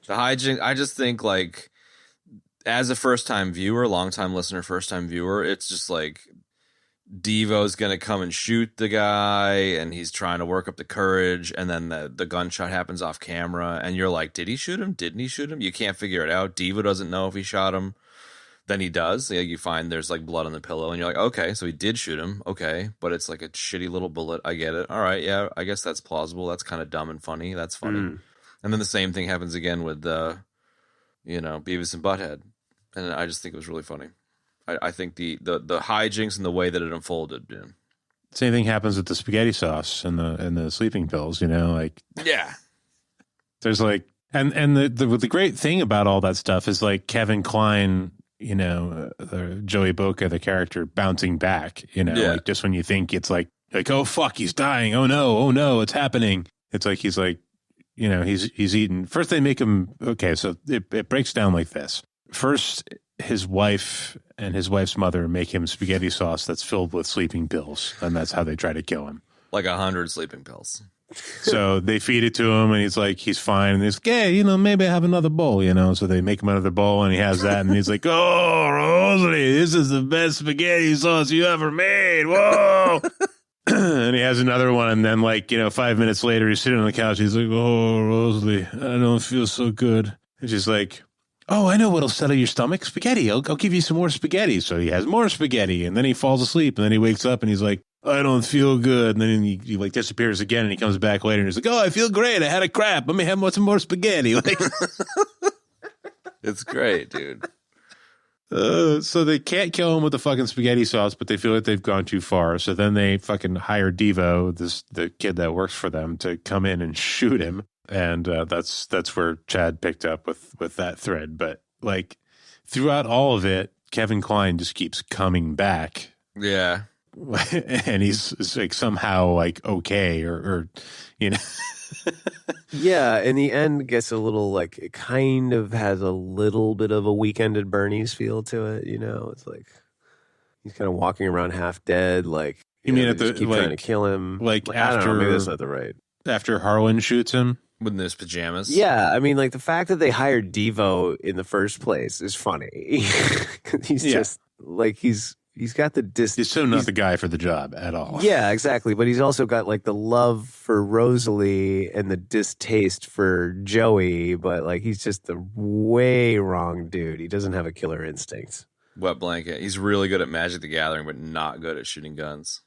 The hijink, I just think like as a first-time viewer, long-time listener, first-time viewer, it's just like Devo's going to come and shoot the guy and he's trying to work up the courage and then the gunshot happens off camera and you're like, did he shoot him? Didn't he shoot him? You can't figure it out. Devo doesn't know if he shot him. Then he does. You find there's like blood on the pillow and you're like, okay, so he did shoot him. Okay. But it's like a shitty little bullet. I get it. All right. Yeah. I guess that's plausible. That's kind of dumb and funny. That's funny. And then the same thing happens again with, Beavis and Butthead. And I just think it was really funny. I think the hijinks and the way that it unfolded. Yeah. Same thing happens with the spaghetti sauce and the sleeping pills. Like Yeah. there's like And the great thing about all that stuff is like Kevin Kline, the Joey Boca, the character bouncing back, like just when you think it's like, oh fuck, he's dying. Oh no, it's happening. It's like, he's like, he's eaten. First they make him, okay. So it breaks down like this. First, his wife and his wife's mother make him spaghetti sauce that's filled with sleeping pills. And that's how they try to kill him. Like 100 sleeping pills. So they feed it to him and he's like, he's fine. And he's like, hey, maybe I have another bowl, So they make him another bowl and he has that. And he's like, oh, Rosalie, this is the best spaghetti sauce you ever made. Whoa. And he has another one. And then 5 minutes later, he's sitting on the couch. He's like, oh, Rosalie, I don't feel so good. And she's like, oh, I know what'll settle your stomach. Spaghetti. I'll give you some more spaghetti. So he has more spaghetti and then he falls asleep and then he wakes up and he's like, I don't feel good. And then he disappears again and he comes back later and he's like, oh, I feel great. I had a crap. Let me have some more spaghetti. It's great, dude. So they can't kill him with the fucking spaghetti sauce, but they feel like they've gone too far. So then they fucking hire Devo, the kid that works for them, to come in and shoot him. And that's where Chad picked up with that thread. But throughout all of it, Kevin Kline just keeps coming back. Yeah. And he's somehow okay or Yeah, in the end gets a little it kind of has a little bit of a Weekend at Bernie's feel to it, It's like he's kind of walking around half dead, you mean at the keep trying to kill him, after, I don't know, maybe that's not the right. After Harlan shoots him with his pajamas. Yeah, I mean, the fact that they hired Devo in the first place is funny. He's just he's got the He's so not the guy for the job at all. Yeah, exactly. But he's also got the love for Rosalie and the distaste for Joey. But he's just the way wrong dude. He doesn't have a killer instinct. Wet blanket. He's really good at Magic the Gathering, but not good at shooting guns.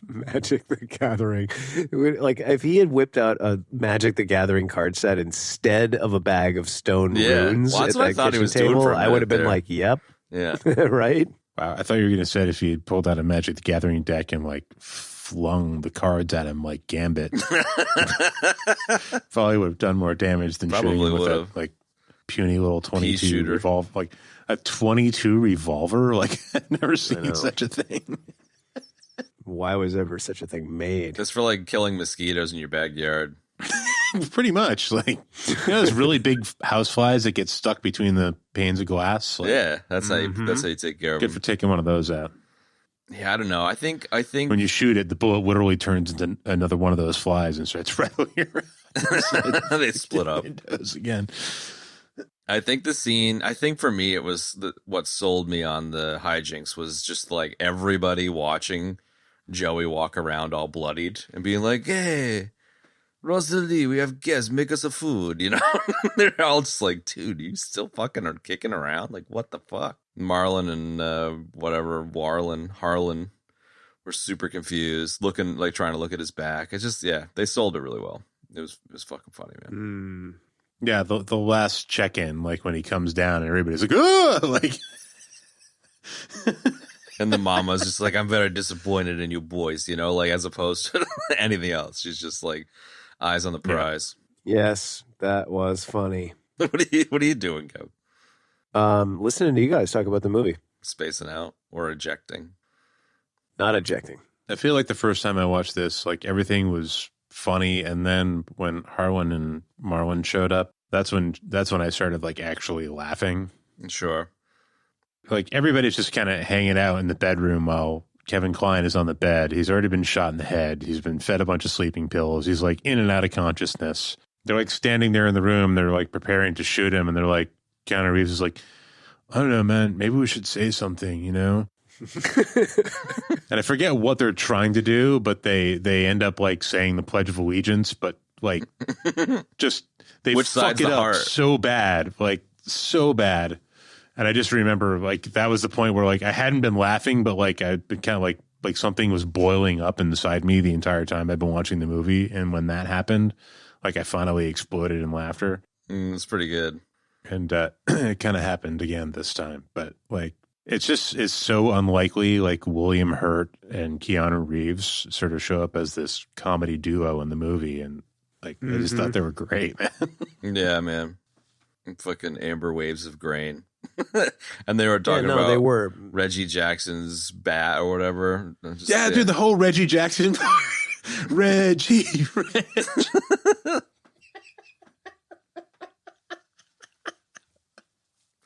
Magic the Gathering. If he had whipped out a Magic the Gathering card set instead of a bag of stone runes that's at what that I thought he kitchen was doing table, for a I would have been minute yep. Yeah. Right? Wow, I thought you were going to say if he had pulled out a Magic the Gathering deck and flung the cards at him like Gambit, probably would have done more damage than shooting him with that puny little 22 revolver, a 22 revolver. I've never seen such a thing. Why was ever such a thing made? That's for killing mosquitoes in your backyard. Pretty much. Those really big house flies that get stuck between the panes of glass. Yeah, that's how you take care of them. Good for taking one of those out. Yeah, I don't know. I think when you shoot it, the bullet literally turns into another one of those flies and starts rattling around. They split up. Windows again. I think for me, it was what sold me on the hijinks was just everybody watching Joey walk around all bloodied and being like, hey, Rosalie, we have guests, make us a food, They're all just dude, you still fucking are kicking around? What the fuck? Marlon and Harlan were super confused, looking trying to look at his back. It's just, they sold it really well. It was fucking funny, man. Yeah, the last check-in, when he comes down and everybody's like, oh, And the mama's just I'm very disappointed in you boys, as opposed to anything else. She's just eyes on the prize. Yes, that was funny. What are you doing, Kev? Listening to you guys talk about the movie. Spacing out or ejecting? Not ejecting. I feel like the first time I watched this, everything was funny, and then when Harlan and Marlon showed up, that's when I started actually laughing. Sure. Everybody's just kind of hanging out in the bedroom while Kevin Kline is on the bed. He's already been shot in the head. He's been fed a bunch of sleeping pills. He's in and out of consciousness. They're standing there in the room. They're preparing to shoot him, and they're Keanu Reeves is I don't know, man. Maybe we should say something, And I forget what they're trying to do, but they end up saying the Pledge of Allegiance, but just they Which fuck side's it the up heart? so bad, so bad. And I just remember that was the point where I hadn't been laughing, but I'd been kind of like something was boiling up inside me the entire time I'd been watching the movie. And when that happened, I finally exploded in laughter. It's pretty good. And it kind of happened again this time. But it's so unlikely William Hurt and Keanu Reeves sort of show up as this comedy duo in the movie. And Like, I just thought they were great, man. Yeah, man. Fucking amber waves of grain. And they were talking no, about they were. Reggie Jackson's bat or whatever. Dude, the whole Reggie Jackson. Reggie.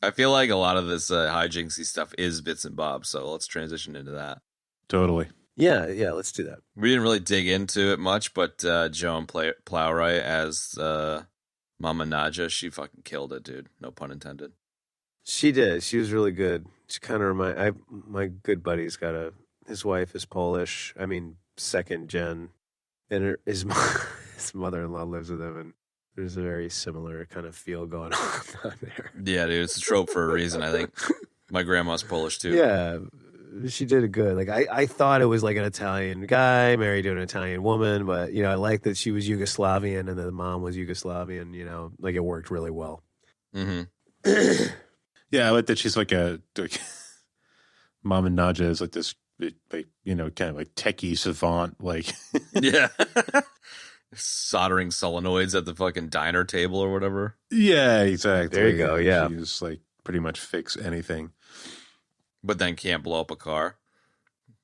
I feel like a lot of this hijinksy stuff is bits and bobs, so let's transition into that. Totally. Yeah, let's do that. We didn't really dig into it much, but Joan Plowright as Mama Nadja, she fucking killed it, dude. No pun intended. She did. She was really good. She kind of my good buddy's got his wife is Polish. I mean, second gen, and his mother-in-law lives with him, and there's a very similar kind of feel going on there. Yeah, dude, it's a trope for a reason, I think. My grandma's Polish, too. Yeah, she did it good. Like, I thought it was like an Italian guy married to an Italian woman, but, you know, I like that she was Yugoslavian and the mom was Yugoslavian, you know, like it worked really well. Mm-hmm. Yeah, I like that she's like Mom and Nadja is like this, like, you know, kind of like techie savant, like. Yeah. Soldering solenoids at the fucking diner table or whatever. Yeah, exactly. There you go, yeah. She's like pretty much fix anything. But then can't blow up a car.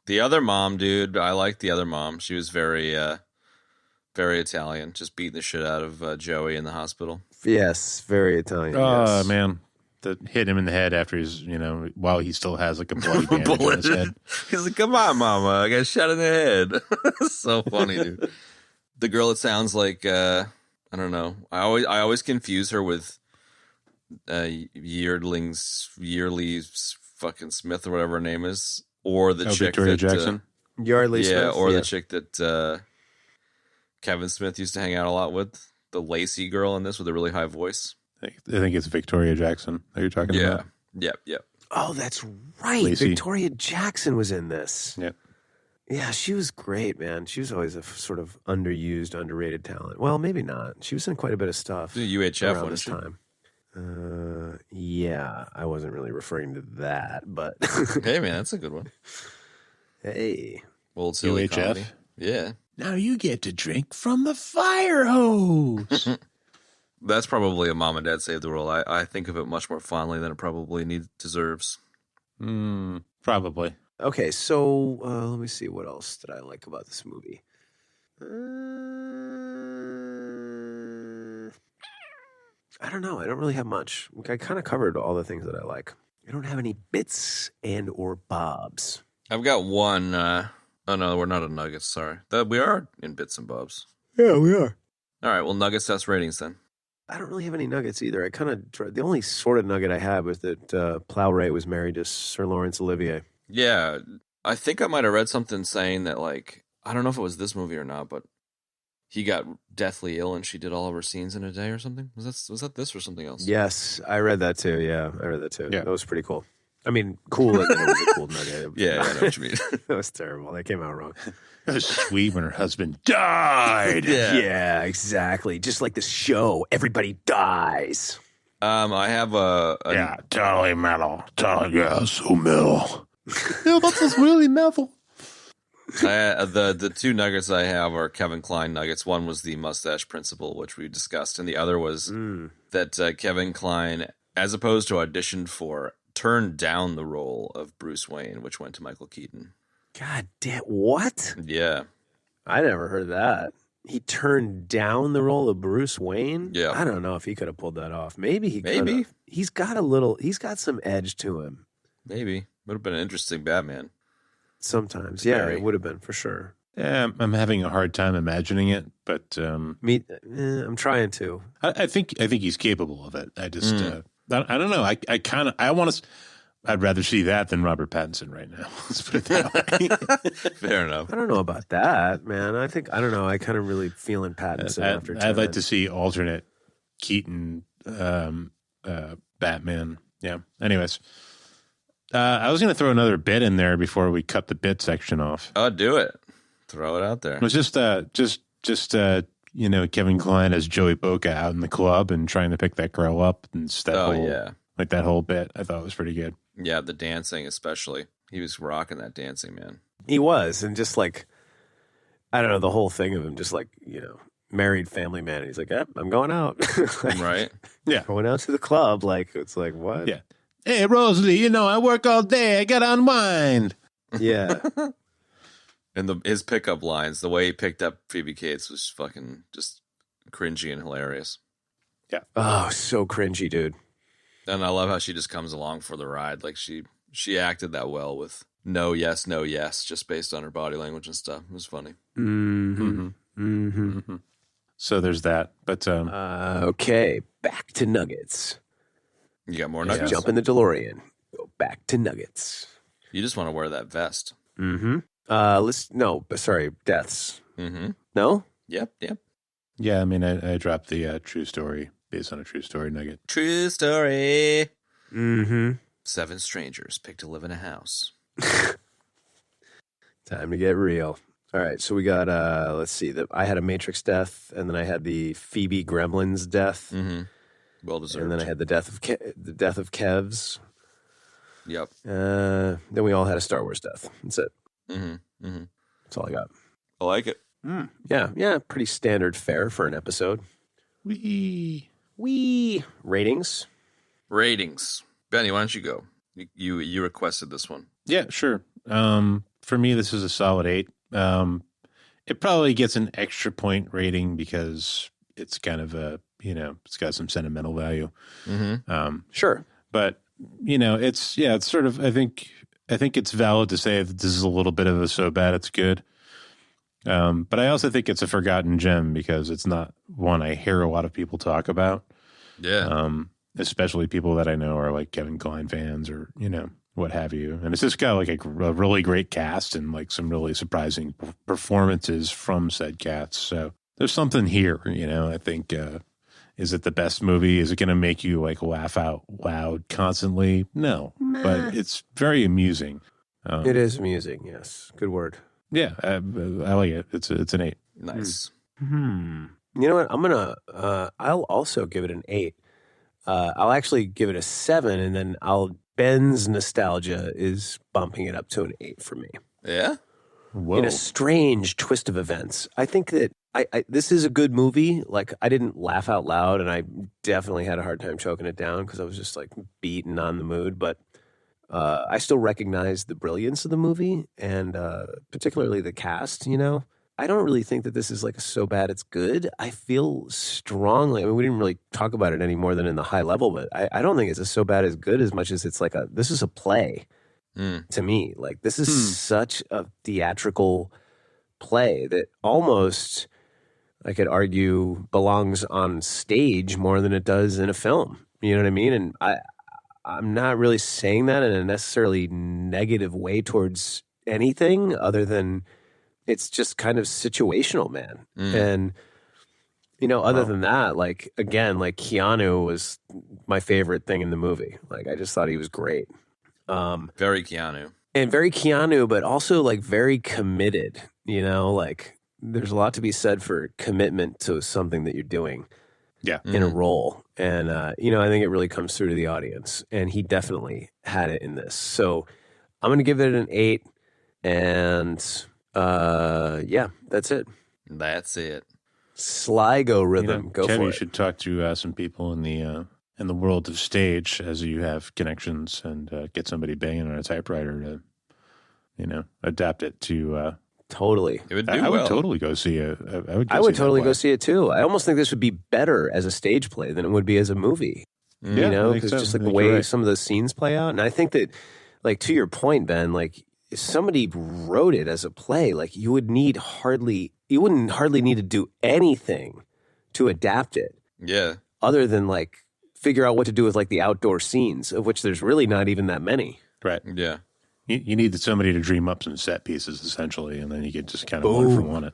The other mom, dude, I liked the other mom. She was very Italian, just beating the shit out of Joey in the hospital. Yes, very Italian. Oh, yes. man. That hit him in the head after he's, you know, while he still has like a bloody bandage on his head. He's like, come on, mama, I got shot in the head. So funny, dude. The girl, it sounds like, I don't know. I always confuse her with Yeardley's fucking Smith or whatever her name is. Or the chick Victoria that, Jackson? Yardley yeah, Smith, or the chick that Kevin Smith used to hang out a lot with. The Lacey girl in this with a really high voice. I think it's Victoria Jackson that you're talking about. Yep. Oh, that's right. Lacey. Victoria Jackson was in this. Yeah. Yeah, she was great, man. She was always a sort of underused, underrated talent. Well, maybe not. She was in quite a bit of stuff The UHF around one this time. Yeah, I wasn't really referring to that, but Hey, man, that's a good one. hey. Old silly UHF? comedy. Yeah. Now you get to drink from the fire hose. That's probably a mom and dad save the world. I think of it much more fondly than it probably deserves. Probably. Okay, so let me see. What else did I like about this movie? I don't know. I don't really have much. I kind of covered all the things that I like. I don't have any bits and or bobs. I've got one. Oh, no, we're not in Nuggets. Sorry. We are in bits and bobs. Yeah, we are. All right. Well, Nuggets test ratings then. I don't really have any nuggets either. I kind of the only sort of nugget I had was that Plowright was married to Sir Laurence Olivier. Yeah. I think I might have read something saying that, like, I don't know if it was this movie or not, but he got deathly ill and she did all of her scenes in a day or something. Was that this or something else? Yes, I read that too. Yeah, I read that too. Yeah. That was pretty cool. I mean, cool. It was a cool nugget. Yeah, I know what you mean. That was terrible. That came out wrong. It was sweet when her husband died. Yeah, exactly. Just like the show, everybody dies. I have a Yeah, totally metal. Totally so metal. No, that was really metal. the two nuggets I have are Kevin Kline nuggets. One was the mustache principle, which we discussed, and the other was that Kevin Kline, as opposed to auditioned for, turned down the role of Bruce Wayne, which went to Michael Keaton. God damn, what? Yeah. I never heard that. He turned down the role of Bruce Wayne? Yeah. I don't know if he could have pulled that off. Maybe he could Maybe. have. He's got some edge to him Maybe. Would have been an interesting Batman. sometimes. Yeah, Very. it would have been for sure. Yeah, I'm having a hard time imagining it, but I'm trying to. I think he's capable of it. I just I don't know. I want to. I'd rather see that than Robert Pattinson right now. Let's put it that way. Fair enough. I don't know about that, man. I don't know. I kind of really feeling Pattinson after I'd like Tenet. to see alternate Keaton Batman. Yeah. Anyways, I was going to throw another bit in there before we cut the bit section off. Oh, do it. Throw it out there. It was just Kevin Kline as Joey Boca out in the club and trying to pick that girl up and that whole bit. I thought it was pretty good. Yeah, the dancing especially. He was rocking that dancing, man. He was, and just like, I don't know, the whole thing of him just like, married family man. He's like, yep, I'm going out. Like, Right? Yeah. going out to the club. Like, it's like, what? Yeah. Hey, Rosalie, I work all day. I got to unwind. Yeah. And his pickup lines, the way he picked up Phoebe Cates was fucking just cringy and hilarious. Oh, so cringy, dude. And I love how she just comes along for the ride. Like she acted that well with no, yes, just based on her body language and stuff. It was funny. Mm-hmm. Mm-hmm. So there's that. But Okay, back to Nuggets. You got more Just nuggets? jump in the DeLorean. Go back to Nuggets. You just want to wear that vest. Mm-hmm. Deaths. Mm-hmm. No? Yep. yeah, I mean, I dropped the true story based on a true story nugget. True story. Mm-hmm. 7 strangers picked to live in a house. Time to get real. All right, so we got, let's see, I had a Matrix death, and then I had the Phoebe Gremlins death, Mm-hmm. Well deserved. and then I had the death of Kev's. Yep. Then we all had a Star Wars death. That's it. Mm-hmm. Mm-hmm. That's all I got. I like it. Yeah, pretty standard fare for an episode. Wee. Ratings? Ratings. Benny, why don't you go? You requested this one. Yeah, sure. For me, this is a solid 8. It probably gets an extra point rating because it's kind of it's got some sentimental value. Mm-hmm. Sure. But it's sort of. I think it's valid to say that this is a little bit of a so bad it's good. But I also think it's a forgotten gem because it's not one I hear a lot of people talk about. Yeah. Especially people that I know are like Kevin Kline fans or what have you. And it's just got like a really great cast and like some really surprising performances from said cast. So there's something here. I think. Is it the best movie? Is it going to make you like laugh out loud constantly? No, but it's very amusing. It is amusing. Yes. Good word. Yeah, I like it. It's an 8. Nice. You know what? I'm going to, I'll also give it an 8. I'll actually give it a 7, and then Ben's nostalgia is bumping it up to an 8 for me. Yeah? Whoa. In a strange twist of events. I think that this is a good movie. Like, I didn't laugh out loud, and I definitely had a hard time choking it down because I was just like beaten on the mood. But I still recognize the brilliance of the movie, and particularly the cast. I don't really think that this is like so bad it's good. I feel strongly. I mean, we didn't really talk about it any more than in the high level, but I don't think it's so bad as good as much as it's like this is a play. To me, like this is such a theatrical play that almost, I could argue, belongs on stage more than it does in a film. You know what I mean? And I'm not really saying that in a necessarily negative way towards anything other than it's just kind of situational, man. And other than that, like again, like Keanu was my favorite thing in the movie. Like I just thought he was great. Very Keanu. And very Keanu, but also like very committed, like there's a lot to be said for commitment to something that you're doing in a role. And, I think it really comes through to the audience, and he definitely had it in this. So I'm going to give it an 8, and that's it. That's it. Sligo rhythm. Go Kevin, for you it. should talk to some people in the world of stage as you have connections and get somebody banging on a typewriter to, adapt it to. Totally. It would do I well. would totally go see it. I would totally go see it too. I almost think this would be better as a stage play than it would be as a movie. Yeah, I think because so. just like I the think you're way right. some of those scenes play out. And I think that, like, to your point, Ben, like if somebody wrote it as a play, like you wouldn't hardly need to do anything to adapt it Yeah. other than like figure out what to do with like the outdoor scenes, of which there's really not even that many. Right. Yeah. You need somebody to dream up some set pieces, essentially, and then you can just kind of one for one it.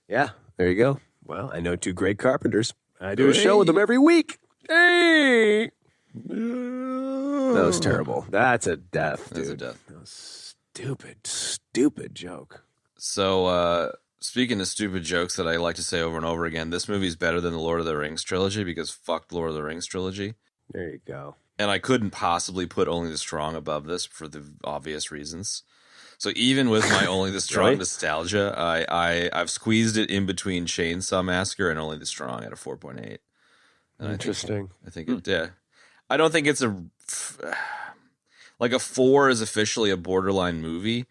Yeah, there you go. Well, I know 2 great carpenters. I do a show with them every week. Hey! That was terrible. That's a death, dude. That's a death. That was stupid joke. So, speaking of stupid jokes that I like to say over and over again, this movie's better than the Lord of the Rings trilogy because fuck Lord of the Rings trilogy. There you go. And I couldn't possibly put Only the Strong above this for the obvious reasons. So even with my Only the Strong Really? nostalgia, I've squeezed it in between Chainsaw Massacre and Only the Strong at a 4.8. And Interesting. I think it, yeah. I don't think it's like a 4 is officially a borderline movie.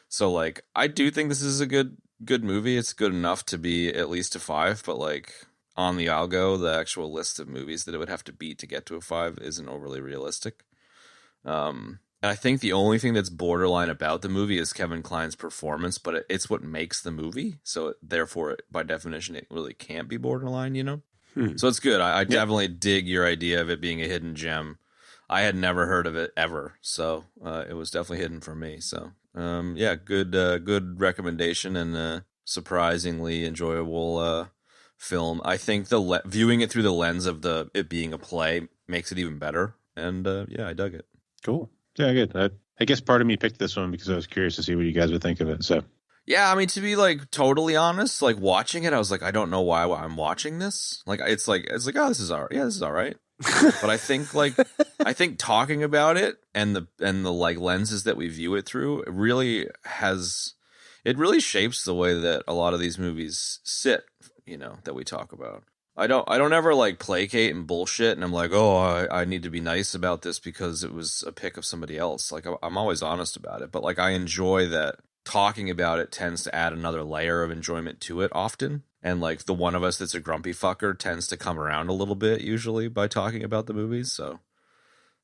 So like, I do think this is a good movie. It's good enough to be at least a 5, but like on the algo, the actual list of movies that it would have to beat to get to a 5 isn't overly realistic. And I think the only thing that's borderline about the movie is Kevin Kline's performance, but it's what makes the movie. So therefore, by definition, it really can't be borderline, you know? So it's good. I definitely dig your idea of it being a hidden gem. I had never heard of it ever, so it was definitely hidden for me. So yeah, good recommendation and surprisingly enjoyable film. I think viewing it through the lens of it being a play makes it even better. And yeah, I dug it. Cool. Yeah, good. I guess part of me picked this one because I was curious to see what you guys would think of it. So yeah, I mean, to be like totally honest, like watching it, I was like, I don't know why I'm watching this. Like, it's like, oh, this is all right. Yeah, this is all right. But I think talking about it and the like lenses that we view it through, it really shapes the way that a lot of these movies sit, you know, that we talk about. I don't ever like placate and bullshit, and I'm like, oh, I need to be nice about this because it was a pick of somebody else. Like, I'm always honest about it, but like, I enjoy that talking about it tends to add another layer of enjoyment to it often. And like the one of us that's a grumpy fucker tends to come around a little bit usually by talking about the movies.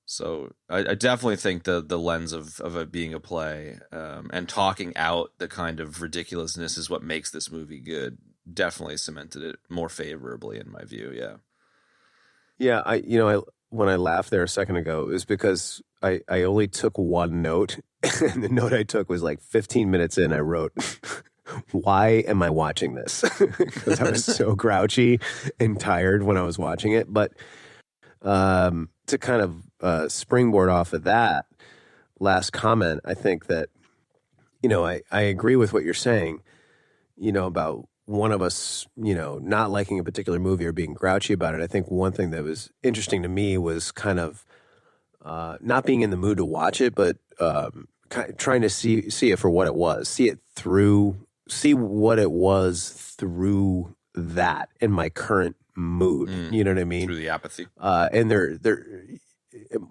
So I definitely think the lens of it being a play and talking out the kind of ridiculousness is what makes this movie good. Definitely cemented it more favorably in my view. Yeah. Yeah. When I laughed there a second ago, it was because I only took one note, and the note I took was like 15 minutes in, I wrote, why am I watching this? Because I was so grouchy and tired when I was watching it. But to kind of springboard off of that last comment, I think that, I agree with what you're saying, about one of us, not liking a particular movie or being grouchy about it. I think one thing that was interesting to me was kind of not being in the mood to watch it, but trying to see it for what it was, see what it was through that in my current mood. You know what I mean? Through the apathy. And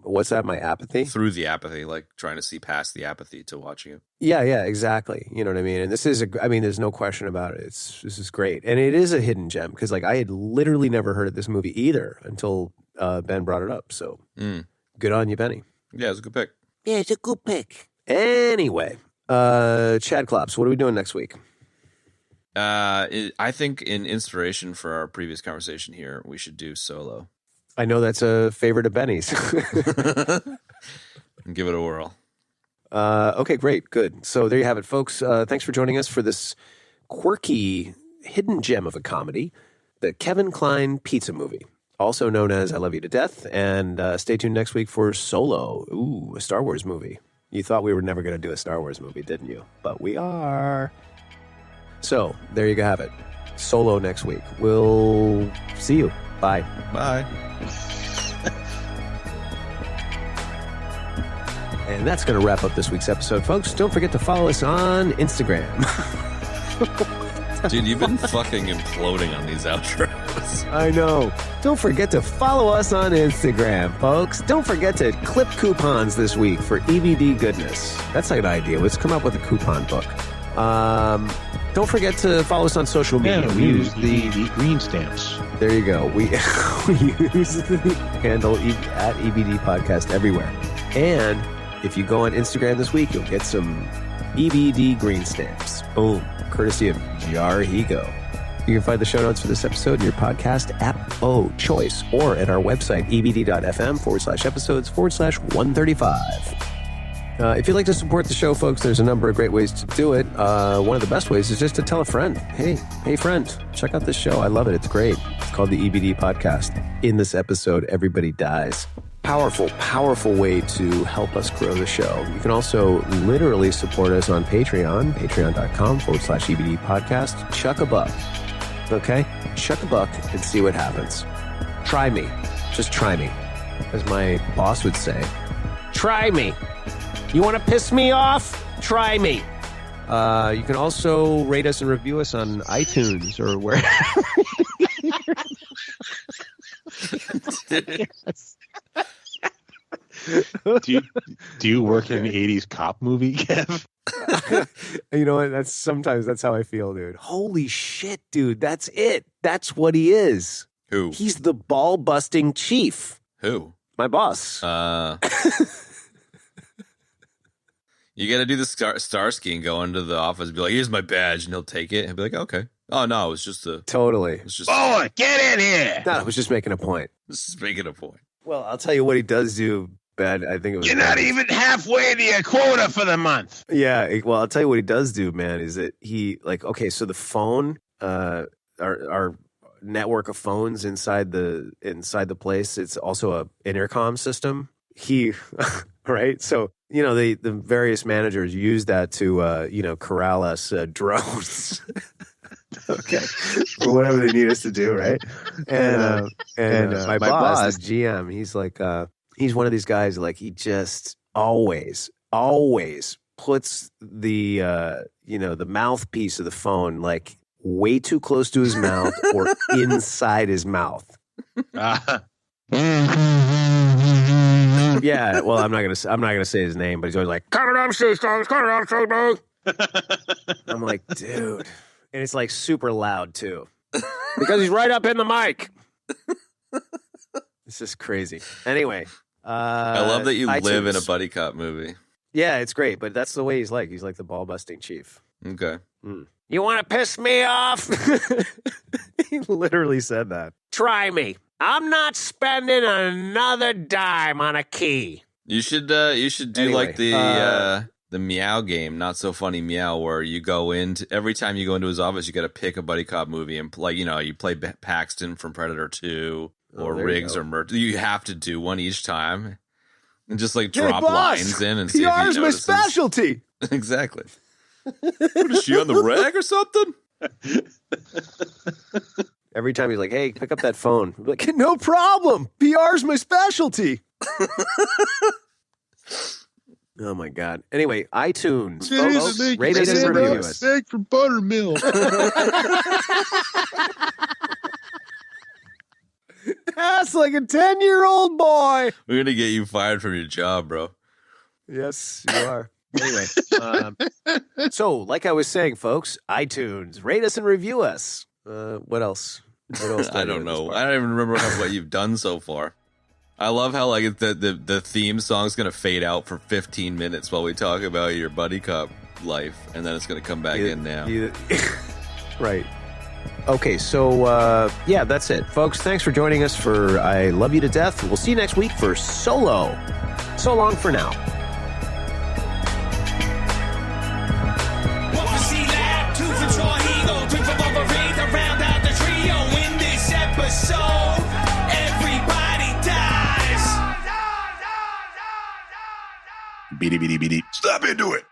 what's that? My apathy? Through the apathy, like trying to see past the apathy to watching it. Yeah, exactly. You know what I mean? And this is there's no question about it. This is great. And it is a hidden gem because like I had literally never heard of this movie either until Ben brought it up. So good on you, Benny. Yeah, it's a good pick. Yeah, it's a good pick. Anyway, Chad Klops, what are we doing next week? I think in inspiration for our previous conversation here, we should do Solo. I know that's a favorite of Benny's. And give it a whirl. Okay, great. Good. So there you have it, folks. Thanks for joining us for this quirky hidden gem of a comedy, the Kevin Kline pizza movie, also known as I Love You to Death. And stay tuned next week for Solo. Ooh, a Star Wars movie. You thought we were never going to do a Star Wars movie, didn't you? But we are. So there you have it. Solo next week. We'll see you. Bye. Bye. And that's going to wrap up this week's episode, folks. Don't forget to follow us on Instagram. Dude, you've been fucking imploding on these outros. I know. Don't forget to follow us on Instagram, folks. Don't forget to clip coupons this week for EBD goodness. That's like an idea. Let's come up with a coupon book. Don't forget to follow us on social media. Yeah, we use the green stamps. There you go. We use the handle at EBD Podcast everywhere. And if you go on Instagram this week, you'll get some EBD green stamps. Boom. Courtesy of Jar Heego. You can find the show notes for this episode in your podcast app of choice or at our website, ebd.fm/episodes/135. If you'd like to support the show, folks, there's a number of great ways to do it. One of the best ways is just to tell a friend. Hey, friend, check out this show. I love it. It's great. It's called the EBD Podcast. In this episode, everybody dies. Powerful, powerful way to help us grow the show. You can also literally support us on Patreon, patreon.com/EBD Podcast. Chuck a buck. Okay? Chuck a buck and see what happens. Try me. Just try me. As my boss would say, try me. You want to piss me off? Try me. You can also rate us and review us on iTunes or where. Do you work in an 80s cop movie, Kev? You know what? Sometimes that's how I feel, dude. Holy shit, dude. That's it. That's what he is. Who? He's the ball-busting chief. Who? My boss. You got to do the star ski and go into the office and be like, here's my badge. And he'll take it and be like, okay. Oh, no, it was just a... Totally. It was just... Boy, get in here. No, I was just making a point. Just making a point. Well, I'll tell you what he does do bad. I think it was... You're not even halfway to your quota for the month. Yeah, well, I'll tell you what he does do, man, is that he, like, okay, so the phone, our network of phones inside the place, it's also an intercom system. Right? So, you know, the various managers use that to, corral us drones. Okay. For whatever they need us to do, right? And my boss, the GM, he's like, he's one of these guys, like, he just always puts the, the mouthpiece of the phone, like, way too close to his mouth or inside his mouth. Yeah, well, I'm not gonna say his name, but he's always like, "Cut it up, Steve-Stones, cut it up, Steve-Stones." I'm like, dude, and it's like super loud too, because he's right up in the mic. It's just crazy. Anyway, I love that you iTunes. live in a buddy cop movie. Yeah, it's great, but that's the way he's like. He's like the ball busting chief. Okay. You want to piss me off? He literally said that. Try me. I'm not spending another dime on a key. You should do Anyway, like the meow game, Not So Funny Meow, where you go into every time you go into his office, you got to pick a buddy cop movie and play. You know, you play Paxton from Predator 2 or Riggs or Mercury. You have to do one each time and just like drop lines in and see if he PR's my notices. specialty. Exactly. What is she on the rag or something? Every time he's like, "Hey, pick up that phone." I'm like, "No problem. PR's my specialty." Oh my god. Anyway, iTunes, folks, rate us and review us. Steak for buttermilk. That's like a 10-year-old boy. We're gonna get you fired from your job, bro. Yes, you are. Anyway, so like I was saying, folks, iTunes, rate us and review us. What else? I don't know. I don't even remember what you've done so far. I love how like the theme song's gonna fade out for 15 minutes while we talk about your buddy cop life, and then it's gonna come back in now. Right. Okay, so yeah, that's it, folks. Thanks for joining us for I Love You to Death. We'll see you next week for Solo. So long for now. One for C-Lab, two for Jar Heego, three for Wolverine to round out the trio in this episode. Everybody dies. Beady. Stop into it.